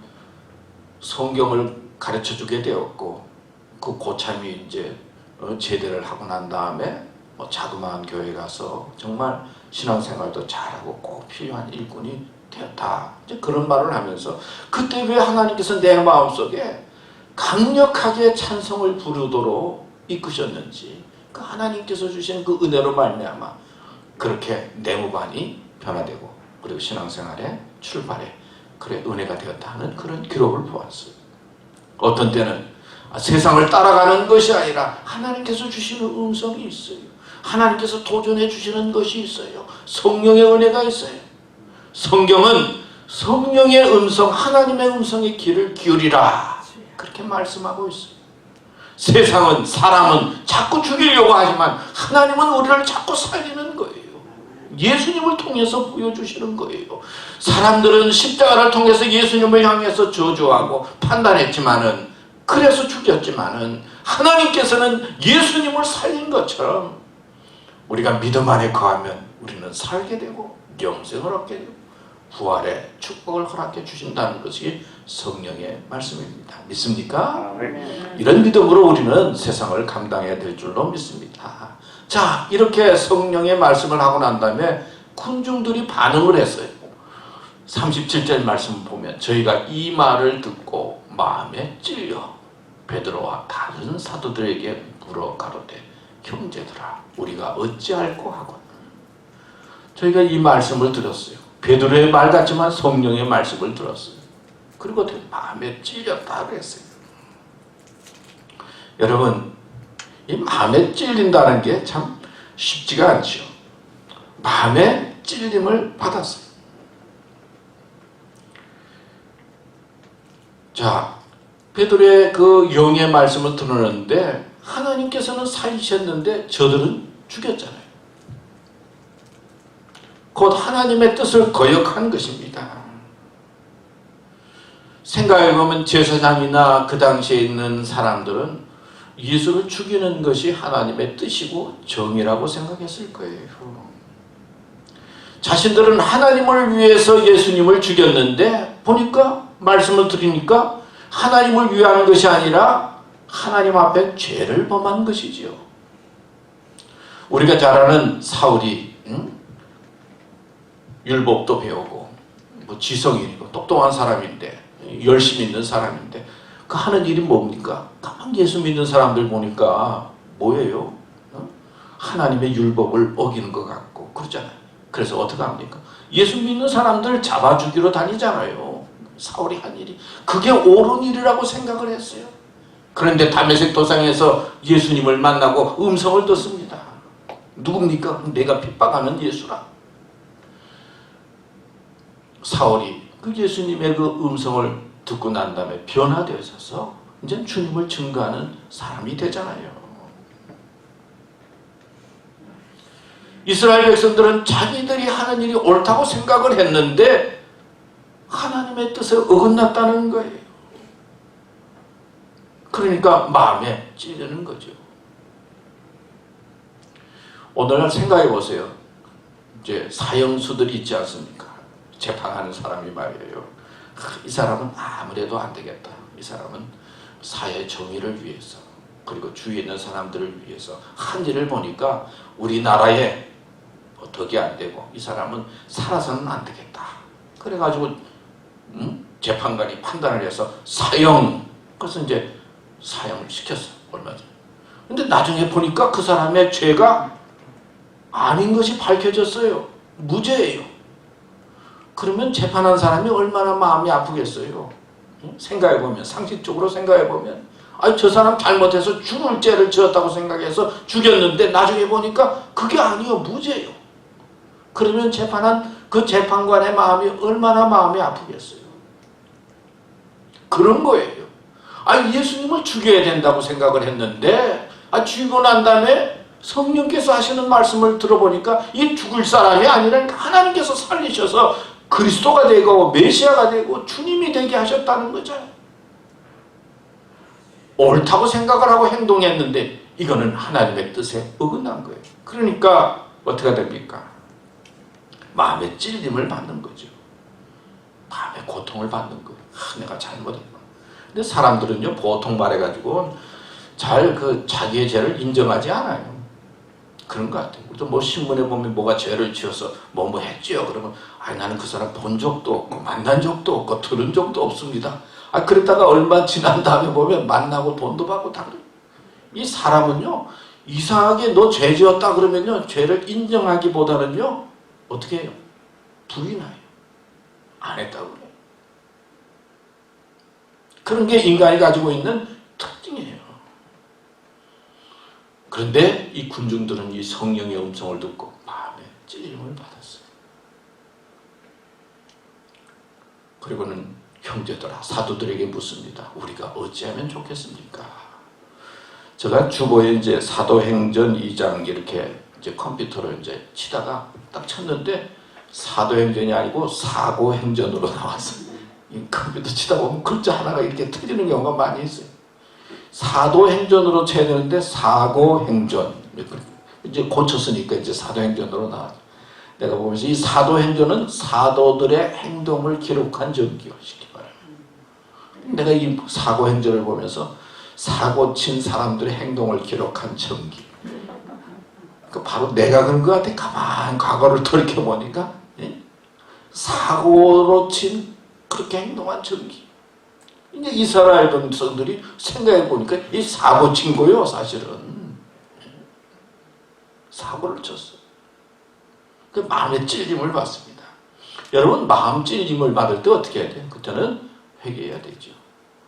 S1: 성경을 가르쳐주게 되었고 그 고참이 이제 제대를 하고 난 다음에 뭐 자그마한 교회 가서 정말 신앙생활도 잘하고 꼭 필요한 일꾼이 되었다. 이제 그런 말을 하면서 그때 왜 하나님께서 내 마음속에 강력하게 찬송을 부르도록 이끄셨는지 그 하나님께서 주신 그 은혜로 말미암아 그렇게 내무반이 변화되고 그리고 신앙생활의 출발에 그래 은혜가 되었다는 그런 기록을 보았어요. 어떤 때는 세상을 따라가는 것이 아니라 하나님께서 주시는 음성이 있어요. 하나님께서 도전해 주시는 것이 있어요. 성령의 은혜가 있어요. 성경은 성령의 음성, 하나님의 음성의 귀를 기울이라 그렇게 말씀하고 있어요. 세상은 사람은 자꾸 죽이려고 하지만 하나님은 우리를 자꾸 살리는 거예요. 예수님을 통해서 보여주시는 거예요. 사람들은 십자가를 통해서 예수님을 향해서 저주하고 판단했지만은 그래서 죽였지만은 하나님께서는 예수님을 살린 것처럼 우리가 믿음 안에 거하면 우리는 살게 되고 영생을 얻게 되고 부활의 축복을 허락해 주신다는 것이 성령의 말씀입니다. 믿습니까? 이런 믿음으로 우리는 세상을 감당해야 될 줄로 믿습니다. 자, 이렇게 성령의 말씀을 하고 난 다음에 군중들이 반응을 했어요. 37절 말씀을 보면 저희가 이 말을 듣고 마음에 찔려 베드로와 다른 사도들에게 물어 가로되 형제들아 우리가 어찌할꼬 하고 저희가 이 말씀을 들었어요. 베드로의 말 같지만 성령의 말씀을 들었어요. 그리고 마음에 찔렸다 그랬어요. 여러분 이 마음에 찔린다는 게 참 쉽지가 않죠. 마음에 찔림을 받았어요. 자, 베드로의 그 영의 말씀을 들었는데 하나님께서는 살리셨는데 저들은 죽였잖아요. 곧 하나님의 뜻을 거역한 것입니다. 생각해보면 제사장이나 그 당시에 있는 사람들은 예수를 죽이는 것이 하나님의 뜻이고 정의라고 생각했을 거예요. 자신들은 하나님을 위해서 예수님을 죽였는데 보니까 말씀을 들으니까 하나님을 위하는 것이 아니라 하나님 앞에 죄를 범한 것이지요. 우리가 잘 아는 사울이 율법도 배우고 뭐 지성인이고 똑똑한 사람인데 열심히 있는 사람인데 그 하는 일이 뭡니까? 가만 예수 믿는 사람들 보니까 뭐예요? 하나님의 율법을 어기는 것 같고 그러잖아요. 그래서 어떻게 합니까? 예수 믿는 사람들 잡아 죽이러 다니잖아요. 사울이 한 일이 그게 옳은 일이라고 생각을 했어요. 그런데 다메섹 도상에서 예수님을 만나고 음성을 듣습니다. 누굽니까? 내가 핍박하는 예수라. 사울이 그 예수님의 그 음성을 듣고 난 다음에 변화되어서 이제 주님을 증거하는 사람이 되잖아요. 이스라엘 백성들은 자기들이 하는 일이 옳다고 생각을 했는데 하나님의 뜻에 어긋났다는 거예요. 그러니까 마음에 찔리는 거죠. 오늘날 생각해 보세요. 이제 사형수들이 있지 않습니까? 재판하는 사람이 말이에요. 이 사람은 아무래도 안 되겠다. 이 사람은 사회 정의를 위해서 그리고 주위에 있는 사람들을 위해서 한 일을 보니까 우리나라에 덕이 안 되고 이 사람은 살아서는 안 되겠다. 그래가지고 재판관이 판단을 해서 사형. 그래서 이제 사형을 시켰어. 얼마 전에. 근데 나중에 보니까 그 사람의 죄가 아닌 것이 밝혀졌어요. 무죄예요. 그러면 재판한 사람이 얼마나 마음이 아프겠어요. 생각해보면 상식적으로 생각해보면 아니 저 사람 잘못해서 죽을 죄를 지었다고 생각해서 죽였는데 나중에 보니까 그게 아니요, 무죄요. 그러면 재판한 그 재판관의 마음이 얼마나 마음이 아프겠어요. 그런 거예요. 아니 예수님을 죽여야 된다고 생각을 했는데 죽이고 난 다음에 성령께서 하시는 말씀을 들어보니까 이 죽을 사람이 아니라 하나님께서 살리셔서 그리스도가 되고 메시아가 되고 주님이 되게 하셨다는 거죠. 옳다고 생각을 하고 행동했는데 이거는 하나님의 뜻에 어긋난 거예요. 그러니까 어떻게 됩니까? 마음의 찔림을 받는 거죠. 마음의 고통을 받는 거예요. 내가 잘못했구나. 근데 사람들은요, 보통 말해가지고 잘 자기의 죄를 인정하지 않아요. 그런 것 같아요. 우리도 뭐 신문에 보면 뭐가 죄를 지어서 뭐 했지요. 그러면 나는 그 사람 본 적도 없고 만난 적도 없고 들은 적도 없습니다. 그랬다가 얼마 지난 다음에 보면 만나고 돈도 받고 다 그래요. 이 사람은요, 이상하게 너 죄 지었다 그러면요, 죄를 인정하기보다는요, 어떻게 해요? 부인해요. 안 했다고 그래요. 그런 게 인간이 가지고 있는 특징이에요. 그런데 이 군중들은 이 성령의 음성을 듣고 마음에 찔림을 받았어요. 그리고는 형제들아, 사도들에게 묻습니다. 우리가 어찌하면 좋겠습니까? 제가 주보에 이제 사도행전 2장 이렇게 이제 컴퓨터로 이제 치다가 딱 쳤는데 사도행전이 아니고 사고행전으로 나왔어요. 이 컴퓨터 치다 보면 글자 하나가 이렇게 틀리는 경우가 많이 있어요. 사도행전으로 쳐야 되는데 사고행전. 이제 고쳤으니까 이제 사도행전으로 나왔어요. 내가 보면서 이 사도행전은 사도들의 행동을 기록한 전기요. 쉽게 말하면. 내가 이 사고행전을 보면서 사고 친 사람들의 행동을 기록한 전기. 바로 내가 그런 것 같아. 가만 과거를 돌이켜보니까 사고로 친 그렇게 행동한 전기. 이제 이스라엘 백성들이 생각해보니까 이 사고 친 거예요. 사실은 사고를 쳤어. 그 마음의 찔림을 받습니다. 여러분, 마음 찔림을 받을 때 어떻게 해야 돼요? 그때는 회개해야 되죠.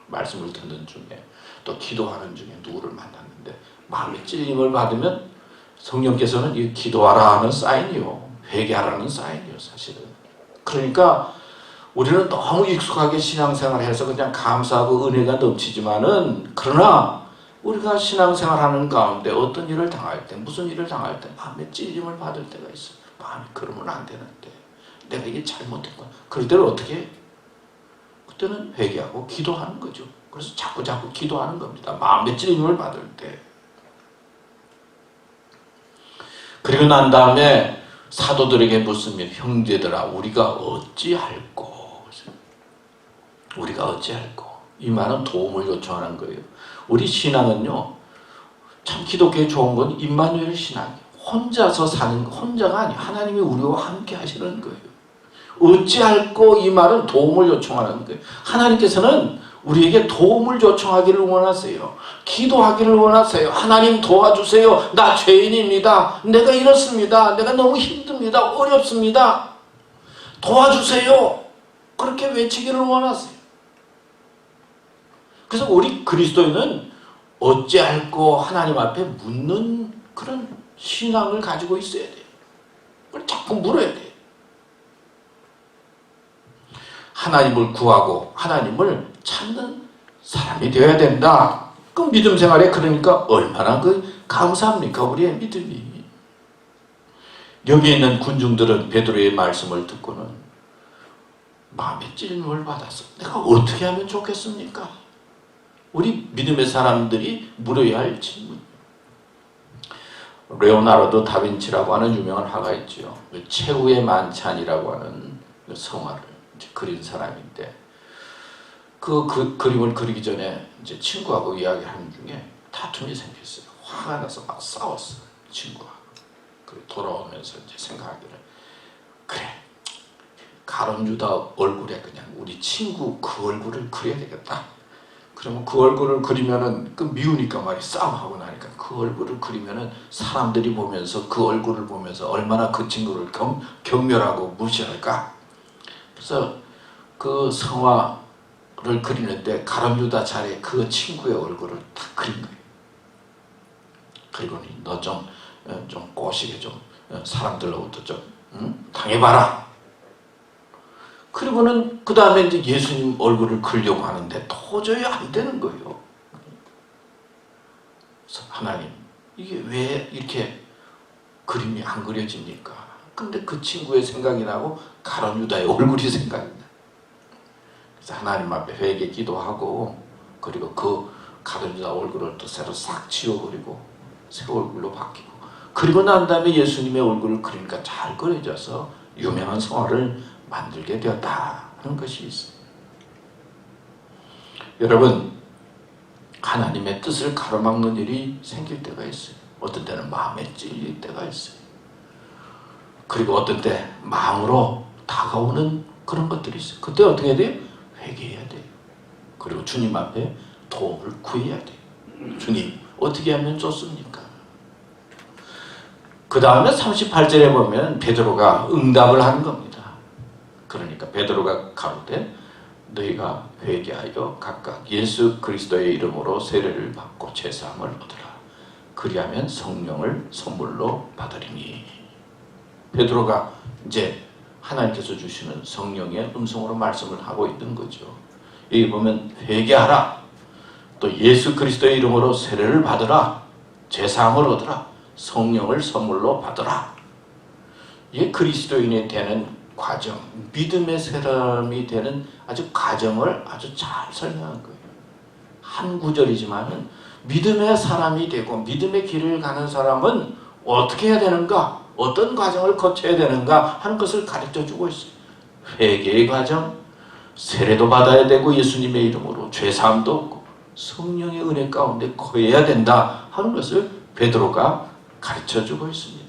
S1: 말씀을 듣는 중에 또 기도하는 중에 누구를 만났는데 마음의 찔림을 받으면 성령께서는 이 기도하라 하는 사인이요, 회개하라는 사인이요, 사실은. 그러니까 우리는 너무 익숙하게 신앙생활을 해서 그냥 감사하고 은혜가 넘치지만은, 그러나 우리가 신앙생활하는 가운데 어떤 일을 당할 때, 무슨 일을 당할 때 마음의 찔림을 받을 때가 있어요. 마음이 그러면 안 되는데, 내가 이게 잘못했구나. 그럴 때는 어떻게 해요? 그때는 회개하고 기도하는 거죠. 그래서 자꾸 기도하는 겁니다. 마음의 찔림을 받을 때. 그리고 난 다음에 사도들에게 묻습니다. 형제들아, 우리가 어찌할꼬? 우리가 어찌할꼬? 이 말은 도움을 요청하는 거예요. 우리 신앙은요, 참 기독교에 좋은 건 임마누엘 신앙이에요. 혼자서 사는, 혼자가 아니에요. 하나님이 우리와 함께 하시는 거예요. 어찌할꼬? 이 말은 도움을 요청하는 거예요. 하나님께서는 우리에게 도움을 요청하기를 원하세요. 기도하기를 원하세요. 하나님 도와주세요. 나 죄인입니다. 내가 이렇습니다. 내가 너무 힘듭니다. 어렵습니다. 도와주세요. 그렇게 외치기를 원하세요. 그래서 우리 그리스도인은 어찌할꼬 하나님 앞에 묻는 그런 신앙을 가지고 있어야 돼요. 그걸 자꾸 물어야 돼요. 하나님을 구하고 하나님을 찾는 사람이 되어야 된다. 그 믿음 생활에 그러니까 얼마나 감사합니까? 우리의 믿음이. 여기 있는 군중들은 베드로의 말씀을 듣고는 마음의 찔림을 받았어. 내가 어떻게 하면 좋겠습니까? 우리 믿음의 사람들이 물어야 할 질문. 레오나르도 다빈치라고 하는 유명한 화가 있죠. 최후의 만찬이라고 하는 성화를 그린 사람인데, 그 그림을 그리기 전에 이제 친구하고 이야기하는 중에 다툼이 생겼어요. 화가 나서 막 싸웠어요, 친구하고. 그리고 돌아오면서 이제 생각하기를, 그래, 가룟 유다 얼굴에 그냥 우리 친구 그 얼굴을 그려야 되겠다. 그러면 그 얼굴을 그리면은 미우니까 말이 싸움하고 나니까 그 얼굴을 그리면은 사람들이 보면서 그 얼굴을 보면서 얼마나 그 친구를 경멸하고 무시할까. 그래서 그 성화 그리는데 가룟유다 차례 그 친구의 얼굴을 딱 그린 거예요. 그리고 너 좀 꼬시게 좀 사람들로부터 좀 당해봐라. 그리고는 그 다음에 이제 예수님 얼굴을 그리려고 하는데 도저히 안 되는 거예요. 하나님, 이게 왜 이렇게 그림이 안 그려집니까? 근데 그 친구의 생각이 나고 가룟유다의 얼굴이 생각이 나요. 그래서 하나님 앞에 회개 기도하고, 그리고 그 가룟유다 얼굴을 또 새로 싹 지워버리고 새 얼굴로 바뀌고, 그리고 난 다음에 예수님의 얼굴을 그리니까 잘 그려져서 유명한 성화를 만들게 되었다 하는 것이 있어요. 여러분, 하나님의 뜻을 가로막는 일이 생길 때가 있어요. 어떤 때는 마음에 찔릴 때가 있어요. 그리고 어떤 때 마음으로 다가오는 그런 것들이 있어요. 그때 어떻게 해야 돼요? 회개해야 돼요. 그리고 주님 앞에 도움을 구해야 돼요. 주님, 어떻게 하면 좋습니까? 그 다음에 38절에 보면 베드로가 응답을 하는 겁니다. 그러니까 베드로가 가로되 너희가 회개하여 각각 예수 그리스도의 이름으로 세례를 받고 제사함을 얻으라. 그리하면 성령을 선물로 받으리니. 베드로가 이제 하나님께서 주시는 성령의 음성으로 말씀을 하고 있는 거죠. 여기 보면 회개하라. 또 예수 그리스도의 이름으로 세례를 받으라. 제사함을 얻으라. 성령을 선물로 받으라. 이게 그리스도인이 되는 과정, 믿음의 사람이 되는 아주 과정을 아주 잘 설명한 거예요. 한 구절이지만은 믿음의 사람이 되고 믿음의 길을 가는 사람은 어떻게 해야 되는가, 어떤 과정을 거쳐야 되는가 하는 것을 가르쳐주고 있어요. 회개의 과정, 세례도 받아야 되고 예수님의 이름으로 죄사함도 없고 성령의 은혜 가운데 거해야 된다 하는 것을 베드로가 가르쳐주고 있습니다.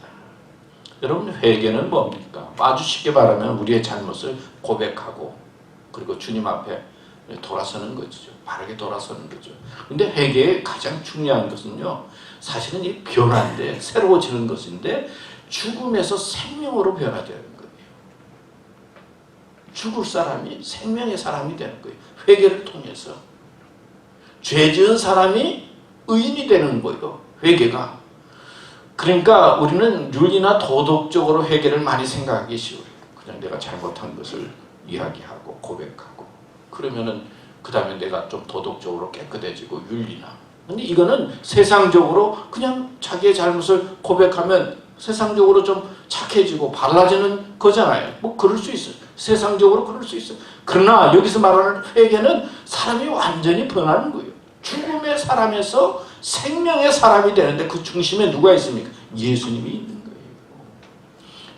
S1: 여러분, 회개는 뭡니까? 아주 쉽게 말하면 우리의 잘못을 고백하고 그리고 주님 앞에 돌아서는 거죠. 바르게 돌아서는 거죠. 근데 회개의 가장 중요한 것은요, 사실은 이 변화인데, 새로워지는 것인데 죽음에서 생명으로 변화되는 거예요. 죽을 사람이 생명의 사람이 되는 거예요. 회개를 통해서. 죄 지은 사람이 의인이 되는 거예요. 회개가. 그러니까 우리는 윤리나 도덕적으로 회개를 많이 생각하기 쉬워요. 그냥 내가 잘못한 것을 이야기하고 고백하고 그러면은 그 다음에 내가 좀 도덕적으로 깨끗해지고 윤리나. 근데 이거는 세상적으로 그냥 자기의 잘못을 고백하면 세상적으로 좀 착해지고 발라지는 거잖아요. 뭐 그럴 수 있어요. 세상적으로 그럴 수 있어요. 그러나 여기서 말하는 회개는 사람이 완전히 변하는 거예요. 죽음의 사람에서 생명의 사람이 되는데 그 중심에 누가 있습니까? 예수님이 있는 거예요.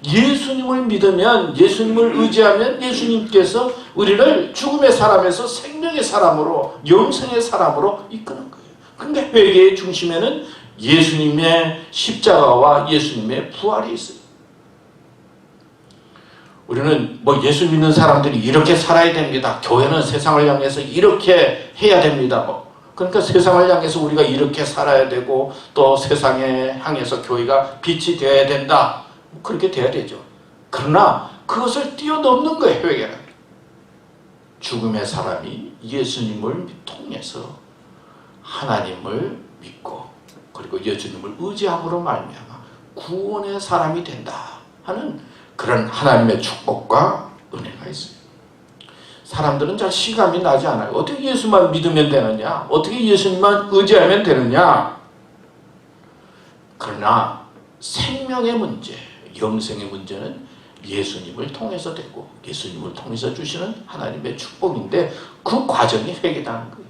S1: 예수님을 믿으면, 예수님을 의지하면 예수님께서 우리를 죽음의 사람에서 생명의 사람으로, 영생의 사람으로 이끄는 거예요. 그런데 회개의 중심에는 예수님의 십자가와 예수님의 부활이 있어요. 우리는 뭐 예수 믿는 사람들이 이렇게 살아야 됩니다. 교회는 세상을 향해서 이렇게 해야 됩니다. 그러니까 세상을 향해서 우리가 이렇게 살아야 되고 또 세상에 향해서 교회가 빛이 되어야 된다. 그렇게 돼야 되죠. 그러나 그것을 뛰어넘는 거예요, 회개는. 죽음의 사람이 예수님을 통해서 하나님을 믿고 그리고 예수님을 의지함으로 말미암아 구원의 사람이 된다 하는 그런 하나님의 축복과 은혜가 있어요. 사람들은 잘 실감이 나지 않아요. 어떻게 예수만 믿으면 되느냐? 어떻게 예수님만 의지하면 되느냐? 그러나 생명의 문제, 영생의 문제는 예수님을 통해서 되고 예수님을 통해서 주시는 하나님의 축복인데 그 과정이 회개라는 거예요.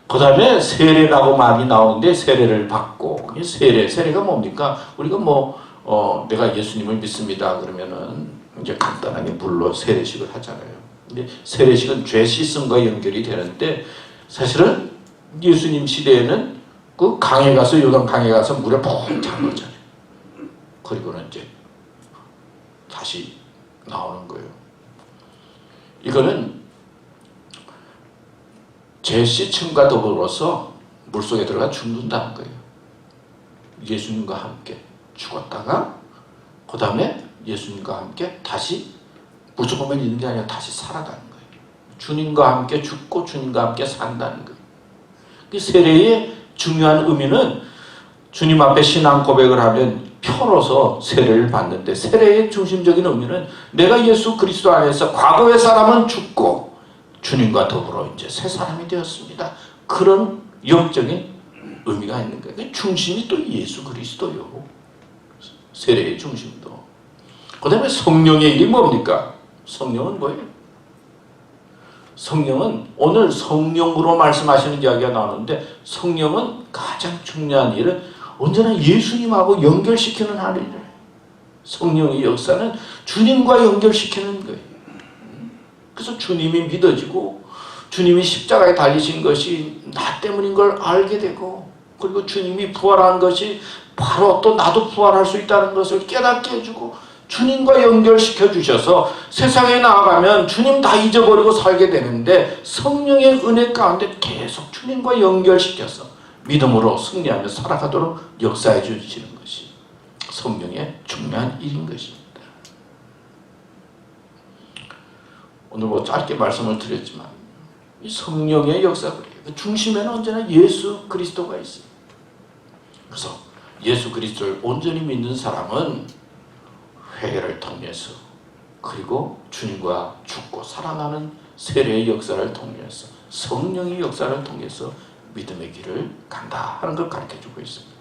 S1: 그 다음에 세례라고 말이 나오는데 세례를 받고, 세례가 뭡니까? 우리가 내가 예수님을 믿습니다 그러면은 이제 간단하게 물로 세례식을 하잖아요. 근데 세례식은 죄 씻음과 연결이 되는데 사실은 예수님 시대에는 그 강에 가서, 요단 강에 가서 물에 푹 잠그잖아요. 그리고는 이제 다시 나오는 거예요. 이거는 죄 씻음과 더불어서 물속에 들어가 죽는다는 거예요. 예수님과 함께 죽었다가 그 다음에 예수님과 함께 다시 물속에만 있는 게 아니라 다시 살아가는 거예요. 주님과 함께 죽고 주님과 함께 산다는 거예요. 그 세례의 중요한 의미는 주님 앞에 신앙 고백을 하면 표로서 세례를 받는데, 세례의 중심적인 의미는 내가 예수 그리스도 안에서 과거의 사람은 죽고 주님과 더불어 이제 새 사람이 되었습니다. 그런 영적인 의미가 있는 거예요. 중심이 또 예수 그리스도요. 세례의 중심도. 그 다음에 성령의 일이 뭡니까? 성령은 뭐예요? 성령은 오늘 성령으로 말씀하시는 이야기가 나오는데, 성령은 가장 중요한 일은 언제나 예수님하고 연결시키는 하나님. 성령의 역사는 주님과 연결시키는 거예요. 그래서 주님이 믿어지고 주님이 십자가에 달리신 것이 나 때문인 걸 알게 되고, 그리고 주님이 부활한 것이 바로 또 나도 부활할 수 있다는 것을 깨닫게 해주고 주님과 연결시켜 주셔서 세상에 나아가면 주님 다 잊어버리고 살게 되는데, 성령의 은혜 가운데 계속 주님과 연결시켜서 믿음으로 승리하며 살아가도록 역사해 주시는 것이 성령의 중요한 일인 것입니다. 오늘 뭐 짧게 말씀을 드렸지만 이 성령의 역사가 그래요. 그 중심에는 언제나 예수 그리스도가 있어요. 그래서 예수 그리스도를 온전히 믿는 사람은 회개를 통해서, 그리고 주님과 죽고 살아나는 세례의 역사를 통해서, 성령의 역사를 통해서 믿음의 길을 간다 하는 걸 가르쳐주고 있습니다.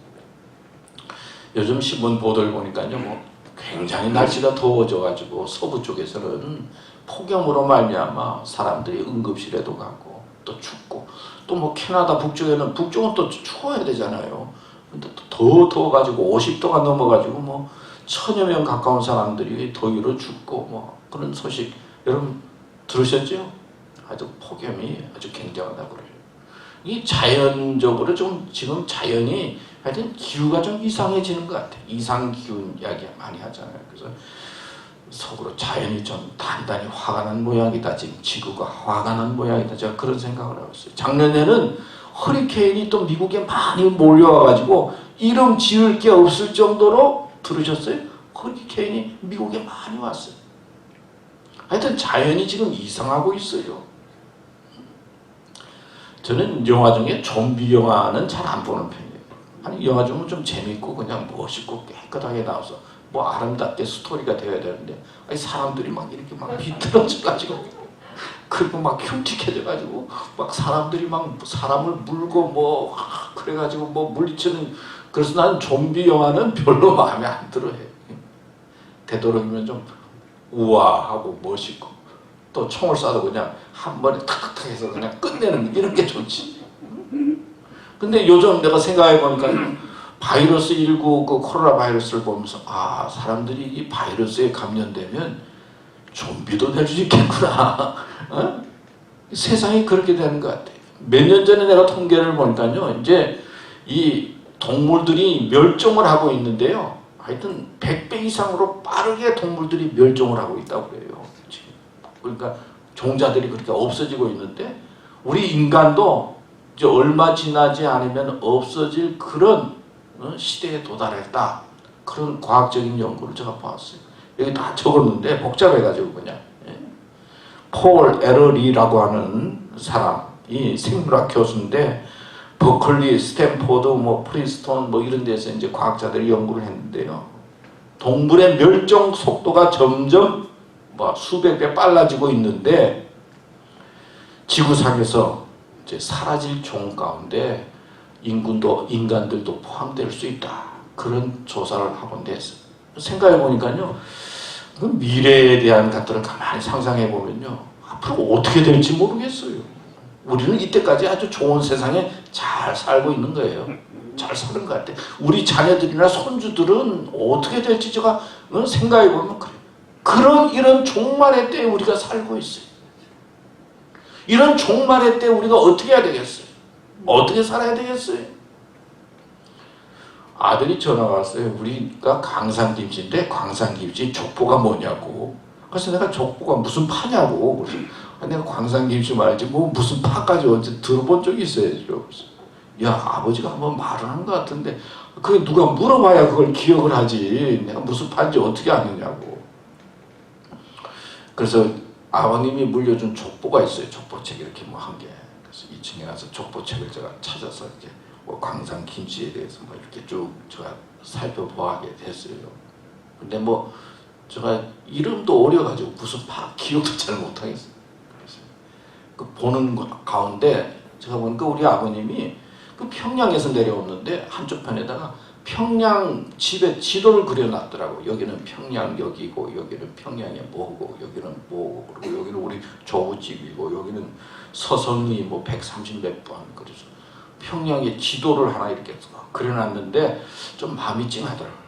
S1: 요즘 신문 보도를 보니까요, 뭐 굉장히 날씨가 더워져가지고 서부 쪽에서는 폭염으로 말미암아 사람들이 응급실에도 가고 또 춥고, 또 뭐 캐나다 북쪽에는, 북쪽은 또 추워야 되잖아요. 근데 또 더 더워가지고 50도가 넘어가지고 뭐 1000여 명 가까운 사람들이 더위로 죽고 뭐 그런 소식 여러분 들으셨죠? 아주 폭염이 아주 굉장하다고 그래요. 이 자연적으로 좀 지금 자연이 하여튼 기후가 좀 이상해지는 것 같아요. 이상기후 이야기 많이 하잖아요. 그래서 속으로 자연이 좀 단단히 화가 난 모양이다. 지금 지구가 화가 난 모양이다. 제가 그런 생각을 하고 있어요. 작년에는 허리케인이 또 미국에 많이 몰려와가지고 이름 지을 게 없을 정도로, 들으셨어요? 허리케인이 미국에 많이 왔어요. 하여튼 자연이 지금 이상하고 있어요. 저는 영화 중에 좀비 영화는 잘 안 보는 편이에요. 아니, 영화 중은 좀 재밌고 그냥 멋있고 깨끗하게 나와서 뭐 아름답게 스토리가 되어야 되는데, 아니 사람들이 막 이렇게 막 비틀어져가지고 그리고 막 흉측해져가지고 막 사람들이 막 사람을 물고 뭐 그래가지고 뭐 물리치는, 그래서 난 좀비 영화는 별로 마음에 안 들어요. 되도록이면 좀 우아하고 멋있고 또 총을 쏴도 그냥 한 번에 탁탁탁 해서 그냥 끝내는 이런 게 좋지. 근데 요즘 내가 생각해 보니까 바이러스 19, 그 코로나 바이러스를 보면서, 아, 사람들이 이 바이러스에 감염되면 좀비도 될 수 있겠구나. 어? 세상이 그렇게 되는 것 같아요. 몇 년 전에 내가 통계를 보니까요, 이제 이 동물들이 멸종을 하고 있는데요, 하여튼 100배 이상으로 빠르게 동물들이 멸종을 하고 있다고 그래요. 지금. 그러니까 종자들이 그렇게 없어지고 있는데, 우리 인간도 이제 얼마 지나지 않으면 없어질 그런 시대에 도달했다. 그런 과학적인 연구를 제가 봤어요. 여기 다 적었는데 복잡해가지고 그냥. 폴 에러리라고 하는 사람이 생물학 교수인데, 버클리, 스탠포드, 뭐 프린스턴 뭐 이런 데서 이제 과학자들이 연구를 했는데요. 동물의 멸종 속도가 점점 뭐 수백 배 빨라지고 있는데, 지구상에서 이제 사라질 종 가운데 인간들도 포함될 수 있다. 그런 조사를 하곤 됐어요. 생각해 보니까요, 그 미래에 대한 것들을 가만히 상상해 보면요, 앞으로 어떻게 될지 모르겠어요. 우리는 이때까지 아주 좋은 세상에 잘 살고 있는 거예요. 잘 사는 것 같아. 우리 자녀들이나 손주들은 어떻게 될지 제가 생각해 보면 그래요. 이런 종말의 때에 우리가 살고 있어요. 이런 종말의 때 우리가 어떻게 해야 되겠어요? 어떻게 살아야 되겠어요? 아들이 전화가 왔어요. 우리가 광산김치인데 광산김치 족보가 뭐냐고. 그래서 내가 족보가 무슨 파냐고. 그래서 내가 광산김치 말지 뭐 무슨 파까지 언제 들어본 적이 있어야죠. 야, 아버지가 한번 말을 한 것 같은데 그게 누가 물어봐야 그걸 기억을 하지. 내가 무슨 파인지 어떻게 아느냐고. 그래서 아버님이 물려준 족보가 있어요. 족보책 이렇게 뭐 한 개. 그래서 2층에 가서 족보책을 제가 찾아서 이렇게 뭐 광산 김씨에 대해서 뭐 이렇게 쭉 제가 살펴보게 됐어요. 근데 뭐 제가 이름도 어려가지고 무슨 기억도 잘 못하겠어요. 그래서 그 보는 가운데 제가 보니까 우리 아버님이 그 평양에서 내려오는데 한쪽 편에다가 평양 집에 지도를 그려놨더라고. 여기는 평양 여기고, 여기는 평양의 뭐고, 여기는 뭐고, 그리고 여기는 우리 조부집이고, 여기는 서성이 뭐 130몇 번. 그래서 평양의 지도를 하나 이렇게 그려놨는데 좀 마음이 찡하더라고요.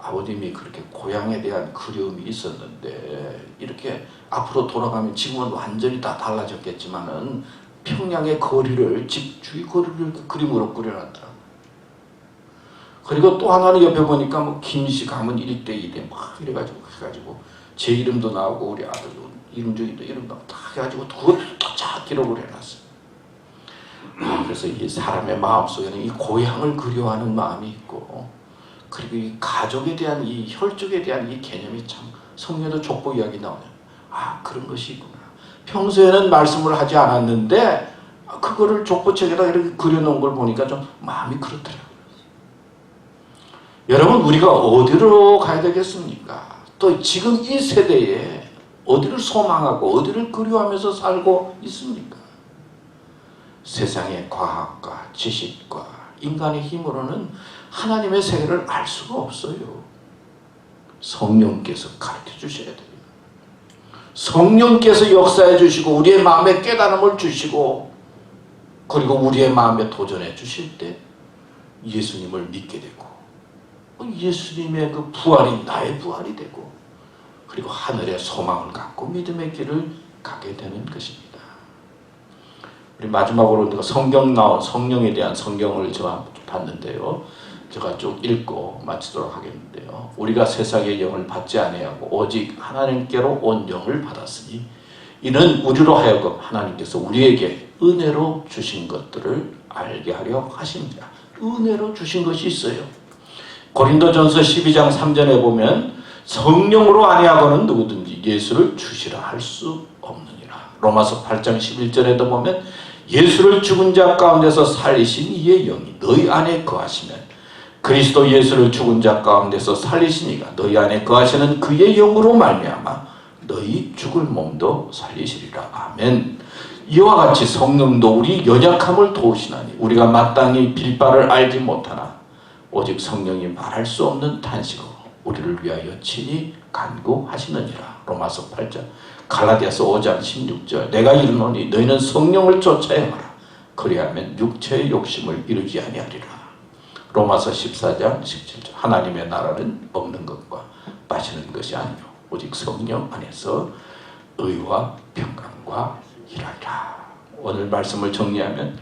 S1: 아버님이 그렇게 고향에 대한 그리움이 있었는데 이렇게 앞으로 돌아가면 지금은 완전히 다 달라졌겠지만은 평양의 거리를, 집 주위 거리를 그림으로 그려놨더라고요. 그리고 또 하나는 옆에 보니까 뭐 김씨 가문 1대 2대 막 이래가지고 해가지고 제 이름도 나오고 우리 아들 이름 중에도 이름 나오고 다 해가지고 그것도 쫙 기록을 해놨어요. 그래서 이 사람의 마음속에는 이 고향을 그리워하는 마음이 있고, 그리고 이 가족에 대한 이 혈족에 대한 이 개념이 참 성경에도 족보 이야기 나오네요. 그런 것이 있구나. 평소에는 말씀을 하지 않았는데 그거를 족보책에다 이렇게 그려놓은 걸 보니까 좀 마음이 그렇더라고요. 여러분, 우리가 어디로 가야 되겠습니까? 또 지금 이 세대에 어디를 소망하고 어디를 그리워하면서 살고 있습니까? 세상의 과학과 지식과 인간의 힘으로는 하나님의 세계를 알 수가 없어요. 성령께서 가르쳐 주셔야 돼요. 성령께서 역사해 주시고 우리의 마음에 깨달음을 주시고, 그리고 우리의 마음에 도전해 주실 때 예수님을 믿게 되고, 예수님의 그 부활이 나의 부활이 되고, 그리고 하늘의 소망을 갖고 믿음의 길을 가게 되는 것입니다. 우리 마지막으로 성경 나온 성령에 대한 성경을 제가 봤는데요. 제가 쭉 읽고 마치도록 하겠는데요. 우리가 세상의 영을 받지 아니하고 오직 하나님께로 온 영을 받았으니 이는 우리로 하여금 하나님께서 우리에게 은혜로 주신 것들을 알게 하려 하십니다. 은혜로 주신 것이 있어요. 고린도전서 12장 3절에 보면 성령으로 아니하고는 누구든지 예수를 주시라 할 수 없느니라. 로마서 8장 11절에도 보면 예수를 죽은 자 가운데서 살리신 이의 영이 너희 안에 거하시면 그리스도 예수를 죽은 자 가운데서 살리신 이가 너희 안에 거하시는 그의 영으로 말미암아 너희 죽을 몸도 살리시리라. 아멘. 이와 같이 성령도 우리 연약함을 도우시나니 우리가 마땅히 빌 바를 알지 못하나 오직 성령이 말할 수 없는 탄식으로 우리를 위하여 친히 간구하시느니라. 로마서 8장, 갈라디아서 5장 16절. 내가 이르노니 너희는 성령을 쫓아 행하라. 그리하면 육체의 욕심을 이루지 아니하리라. 로마서 14장 17절. 하나님의 나라는 먹는 것과 마시는 것이 아니요 오직 성령 안에서 의와 평강과 일하리라. 오늘 말씀을 정리하면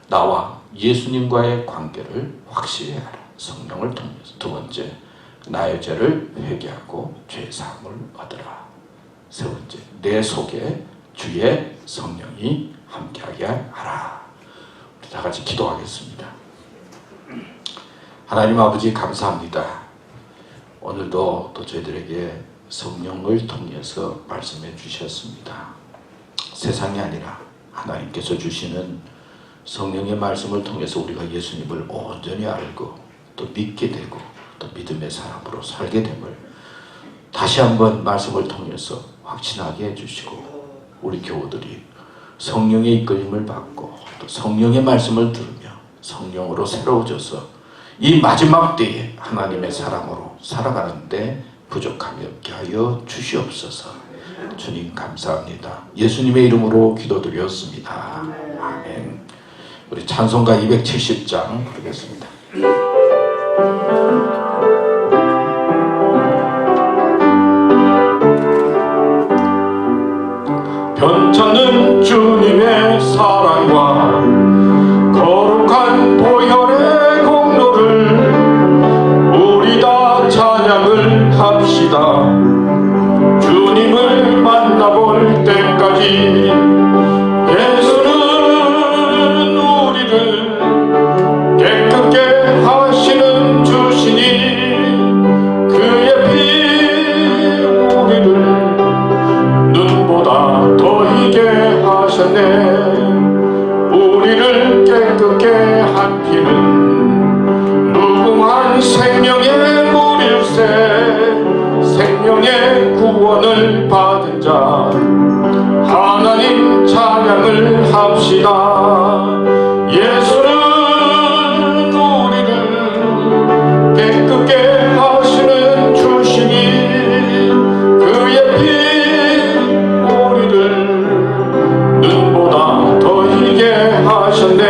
S1: 나와 예수님과의 관계를 확실히 하라. 성령을 통해서. 두 번째, 나의 죄를 회개하고 죄사함을 얻으라. 세 번째, 내 속에 주의 성령이 함께하게 하라. 우리 다 같이 기도하겠습니다. 하나님 아버지, 감사합니다. 오늘도 또 저희들에게 성령을 통해서 말씀해 주셨습니다. 세상이 아니라 하나님께서 주시는 성령의 말씀을 통해서 우리가 예수님을 온전히 알고 또 믿게 되고 또 믿음의 사람으로 살게 됨을 다시 한번 말씀을 통해서 확신하게 해주시고, 우리 교우들이 성령의 이끌림을 받고 또 성령의 말씀을 들으며 성령으로 새로워져서 이 마지막 때에 하나님의 사람으로 살아가는데 부족함이 없게 하여 주시옵소서. 주님 감사합니다. 예수님의 이름으로 기도드렸습니다. 아멘. 우리 찬송가 270장 부르겠습니다.
S2: 변찮는 주님의 사랑과 거룩한 보혈의 공로를 우리 다 찬양을 합시다. 주님을 만나볼 때까지 예수는 우리를 깨끗게 함께 한 피는 무궁한 생명의 물일세. 생명의 구원을 받은 자 하나님 찬양을 합시다. 예수는 우리를 깨끗게 하시는 주시니 그의 피 우리를 눈보다 더 희게 하셨네.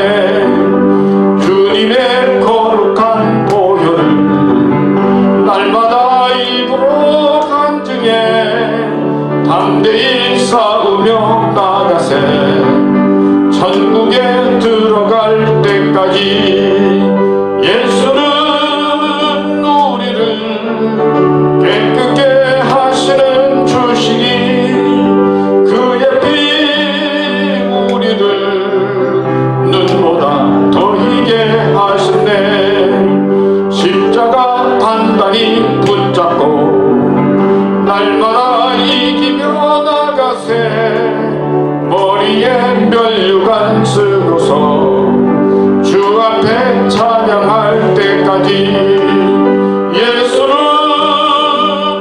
S2: 주님의 거룩한 보혈을 날마다 입으로 간증해 담대히 싸우며 나가세. 천국에 들어갈 때까지 예수는 우리를 깨끗게 하시는 주시니 그의 피 우리를 눈보다 더 희게 하셨네. 십자가 단단히 붙잡고 날마다 이기며 나가세. 머리에 면류관 쓰고서 주 앞에 찬양할 때까지 예수는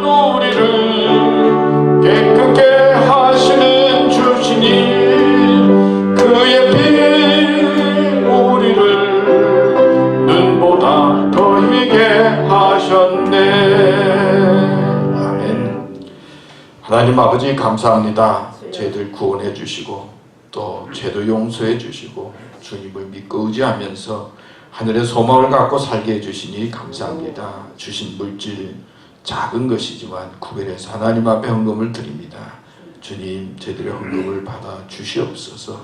S2: 우리를 깨끗게 하시는 주시니 그의 피 우리를 눈보다 더 희게 하셨네.
S1: 아멘. 하나님 아버지 감사합니다. 저희들 구원해 주시고 또 죄도 용서해 주시고 주님을 믿고 의지하면서 하늘의 소망을 갖고 살게 해주시니 감사합니다. 주신 물질 작은 것이지만 구별해서 하나님 앞에 헌금을 드립니다. 주님, 저희들의 헌금을 받아 주시옵소서.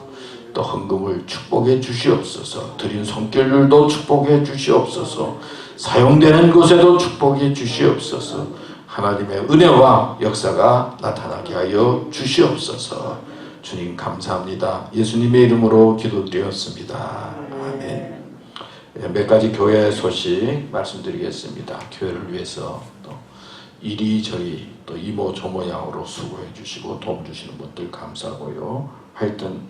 S1: 또 헌금을 축복해 주시옵소서. 드린 손길들도 축복해 주시옵소서. 사용되는 곳에도 축복해 주시옵소서. 하나님의 은혜와 역사가 나타나게 하여 주시옵소서. 주님 감사합니다. 예수님의 이름으로 기도드렸습니다. 아멘. 몇 가지 교회 소식 말씀드리겠습니다. 교회를 위해서 또 이리저리 또 이모 저모 양으로 수고해 주시고 도움 주시는 분들 감사하고요. 하여튼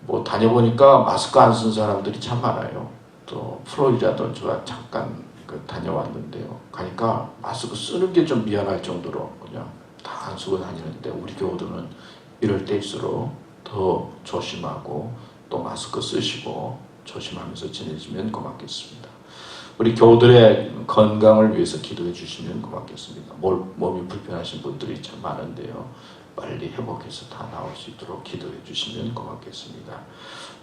S1: 뭐 다녀보니까 마스크 안 쓴 사람들이 참 많아요. 또 플로리다도 제가 잠깐 다녀왔는데요. 가니까 마스크 쓰는 게 좀 미안할 정도로 그냥 다 안 쓰고 다니는데 우리 교우들은 이럴 때일수록 더 조심하고 또 마스크 쓰시고 조심하면서 지내시면 고맙겠습니다. 우리 교우들의 건강을 위해서 기도해 주시면 고맙겠습니다. 몸이 불편하신 분들이 참 많은데요. 빨리 회복해서 다 나올 수 있도록 기도해 주시면 고맙겠습니다.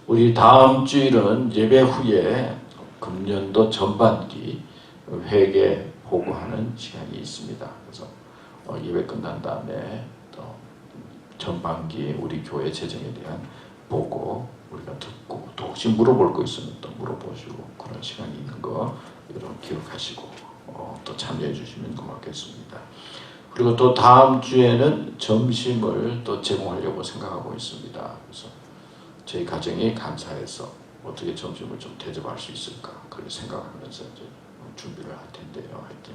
S1: 우리 다음 주일은 예배 후에 금년도 전반기 회계 보고하는 시간이 있습니다. 그래서 예배 끝난 다음에 또 전반기 우리 교회 재정에 대한 보고 우리가 듣고 또 혹시 물어볼 거 있으면 또 물어보시고 그런 시간이 있는 거 여러분 기억하시고 또 참여해 주시면 고맙겠습니다. 그리고 또 다음 주에는 점심을 또 제공하려고 생각하고 있습니다. 그래서 저희 가정이 감사해서 어떻게 점심을 좀 대접할 수 있을까 그걸 생각하면서 이제 준비를 할 텐데요. 하여튼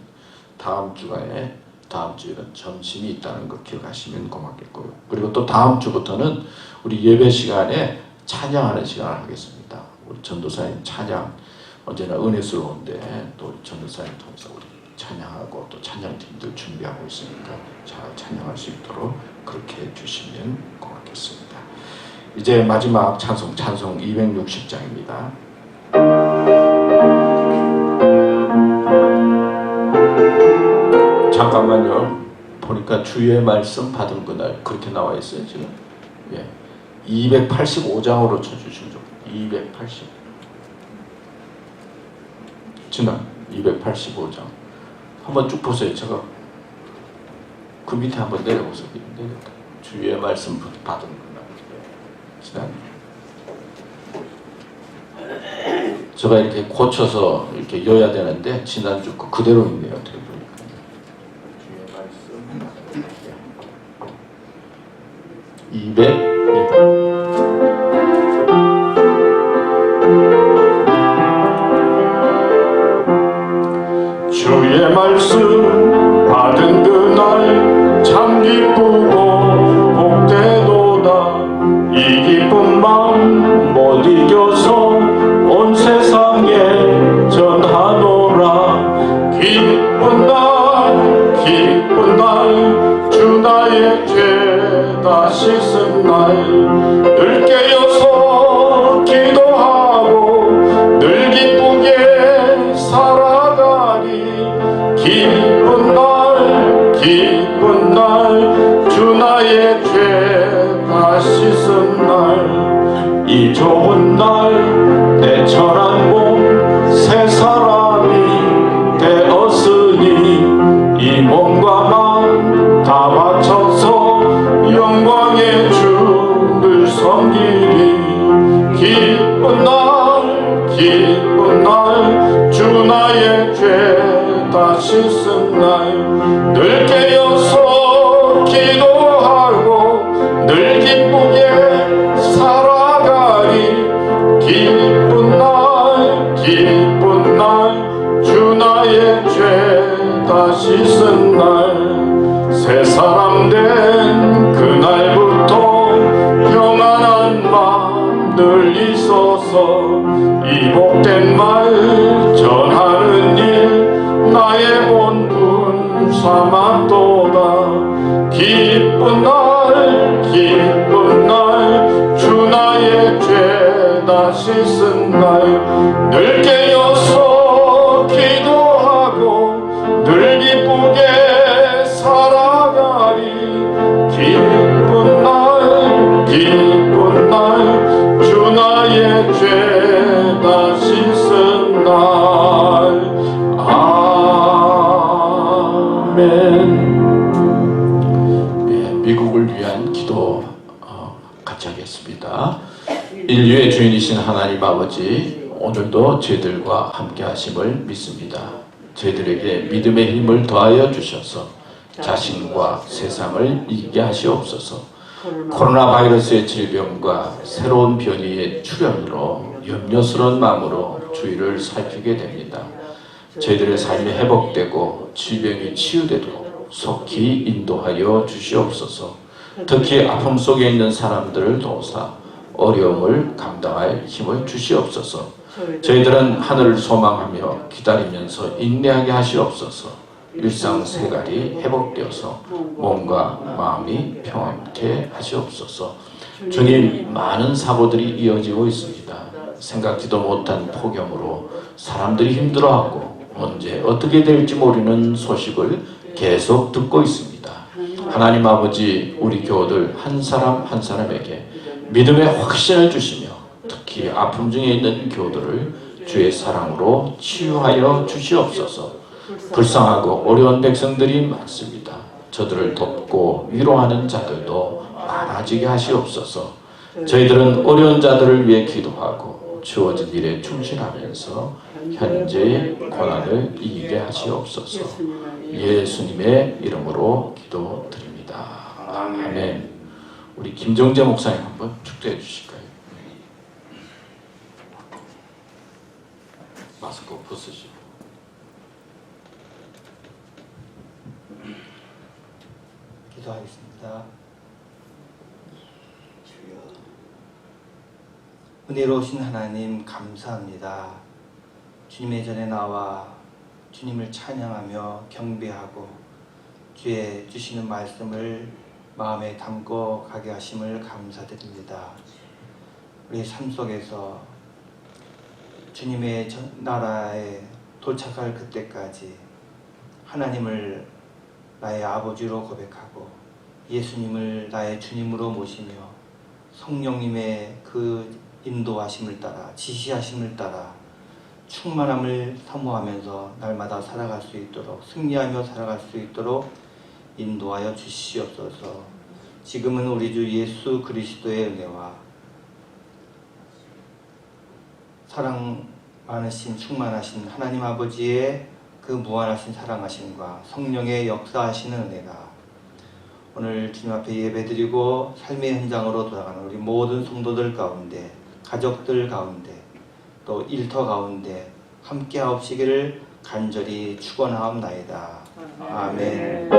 S1: 다음 주에는 점심이 있다는 거 기억하시면 고맙겠고요. 그리고 또 다음 주부터는 우리 예배 시간에 찬양하는 시간을 하겠습니다. 우리 전도사님 찬양 언제나 은혜스러운데 또 우리 전도사님 통해서 우리 찬양하고 또 찬양팀들 준비하고 있으니까 잘 찬양할 수 있도록 그렇게 해주시면 고맙겠습니다. 이제 마지막 찬송 260장입니다. 잠깐만요. 보니까 주의 말씀 받은 그날 그렇게 나와 있어요 지금. 예, 285장으로 쳐주시면 좋겠어요. 280. 지난 285장 한번 쭉 보세요. 제가 그 밑에 한번 내려보세요. 주의 말씀 받은 그날. 지난 제가 이렇게 고쳐서 이렇게 여야 되는데 지난주 거 그대로 있네요. 어떻게 보니까. 주의 말씀 200.
S2: 주의 말씀 받은 그날 참 기쁘고 복되도다. 이 기쁜 마음 못 이겨서 기쁜 날 기쁜 날 주 나의 죄 다 씻은 날 이 좋은 날 내 천한 몸 새 사람이 되었으니 이 몸과 맘 다 바쳐서 영광의 주를 섬기리 기쁜 날 주 나의 죄 다 씻은 날 늘 깨어서 기도하고 늘 기쁘게 살아가리 기쁜 날 주 나의 죄 다 씻은 날 새 사람 된 그날부터 평안한 마음 늘 있어서 이 복된 말 전하는 일 나의 본분 삼았도다 기쁜 날 주 나의 죄 다 씻은 날 늘 깨어서 기도하고 늘 기쁘게 살아가리 기쁜 날 주 나의 죄 다 씻은 날 아멘.
S1: 예, 미국을 위한 기도 같이 하겠습니다. 인류의 주인이신 하나님 아버지, 오늘도 저희들과 함께 하심을 믿습니다. 저희들에게 믿음의 힘을 더하여 주셔서 자신과 세상을 이기게 하시옵소서. 코로나 바이러스의 질병과 새로운 변이의 출현으로 염려스러운 마음으로 주위를 살피게 됩니다. 저희들의 삶이 회복되고 질병이 치유되도록 속히 인도하여 주시옵소서. 특히 아픔 속에 있는 사람들을 도우사 어려움을 감당할 힘을 주시옵소서. 저희들은 하늘을 소망하며 기다리면서 인내하게 하시옵소서. 일상생활이 회복되어서 몸과 마음이 평안케 하시옵소서. 주님, 많은 사고들이 이어지고 있습니다. 생각지도 못한 폭염으로 사람들이 힘들어하고 언제 어떻게 될지 모르는 소식을 계속 듣고 있습니다. 하나님 아버지, 우리 교우들 한 사람 한 사람에게 믿음의 확신을 주시며 특히 아픔 중에 있는 교우들을 주의 사랑으로 치유하여 주시옵소서. 불쌍하고 어려운 백성들이 많습니다. 저들을 돕고 위로하는 자들도 많아지게 하시옵소서. 저희들은 어려운 자들을 위해 기도하고 주어진 일에 충실하면서 현재의 고난을 이기게 하시옵소서. 예수님의 이름으로 기도드립니다. 아멘. 우리 김정재 목사님 한번 축도해 주실까요? 마스크 벗으시고.
S7: 기도하겠습니다. 은혜로우신 하나님 감사합니다. 주님의 전에 나와 주님을 찬양하며 경배하고 주의 주시는 말씀을 마음에 담고 가게 하심을 감사드립니다. 우리 삶 속에서 주님의 나라에 도착할 그때까지 하나님을 나의 아버지로 고백하고 예수님을 나의 주님으로 모시며 성령님의 그 인도하심을 따라 지시하심을 따라 충만함을 사모하면서 날마다 살아갈 수 있도록 승리하며 살아갈 수 있도록 인도하여 주시옵소서. 지금은 우리 주 예수 그리스도의 은혜와 사랑 많으신 충만하신 하나님 아버지의 그 무한하신 사랑하심과 성령의 역사하시는 은혜가 오늘 주님 앞에 예배드리고 삶의 현장으로 돌아가는 우리 모든 성도들 가운데, 가족들 가운데, 또 일터 가운데 함께 하옵시기를 간절히 축원하옵나이다. 아멘.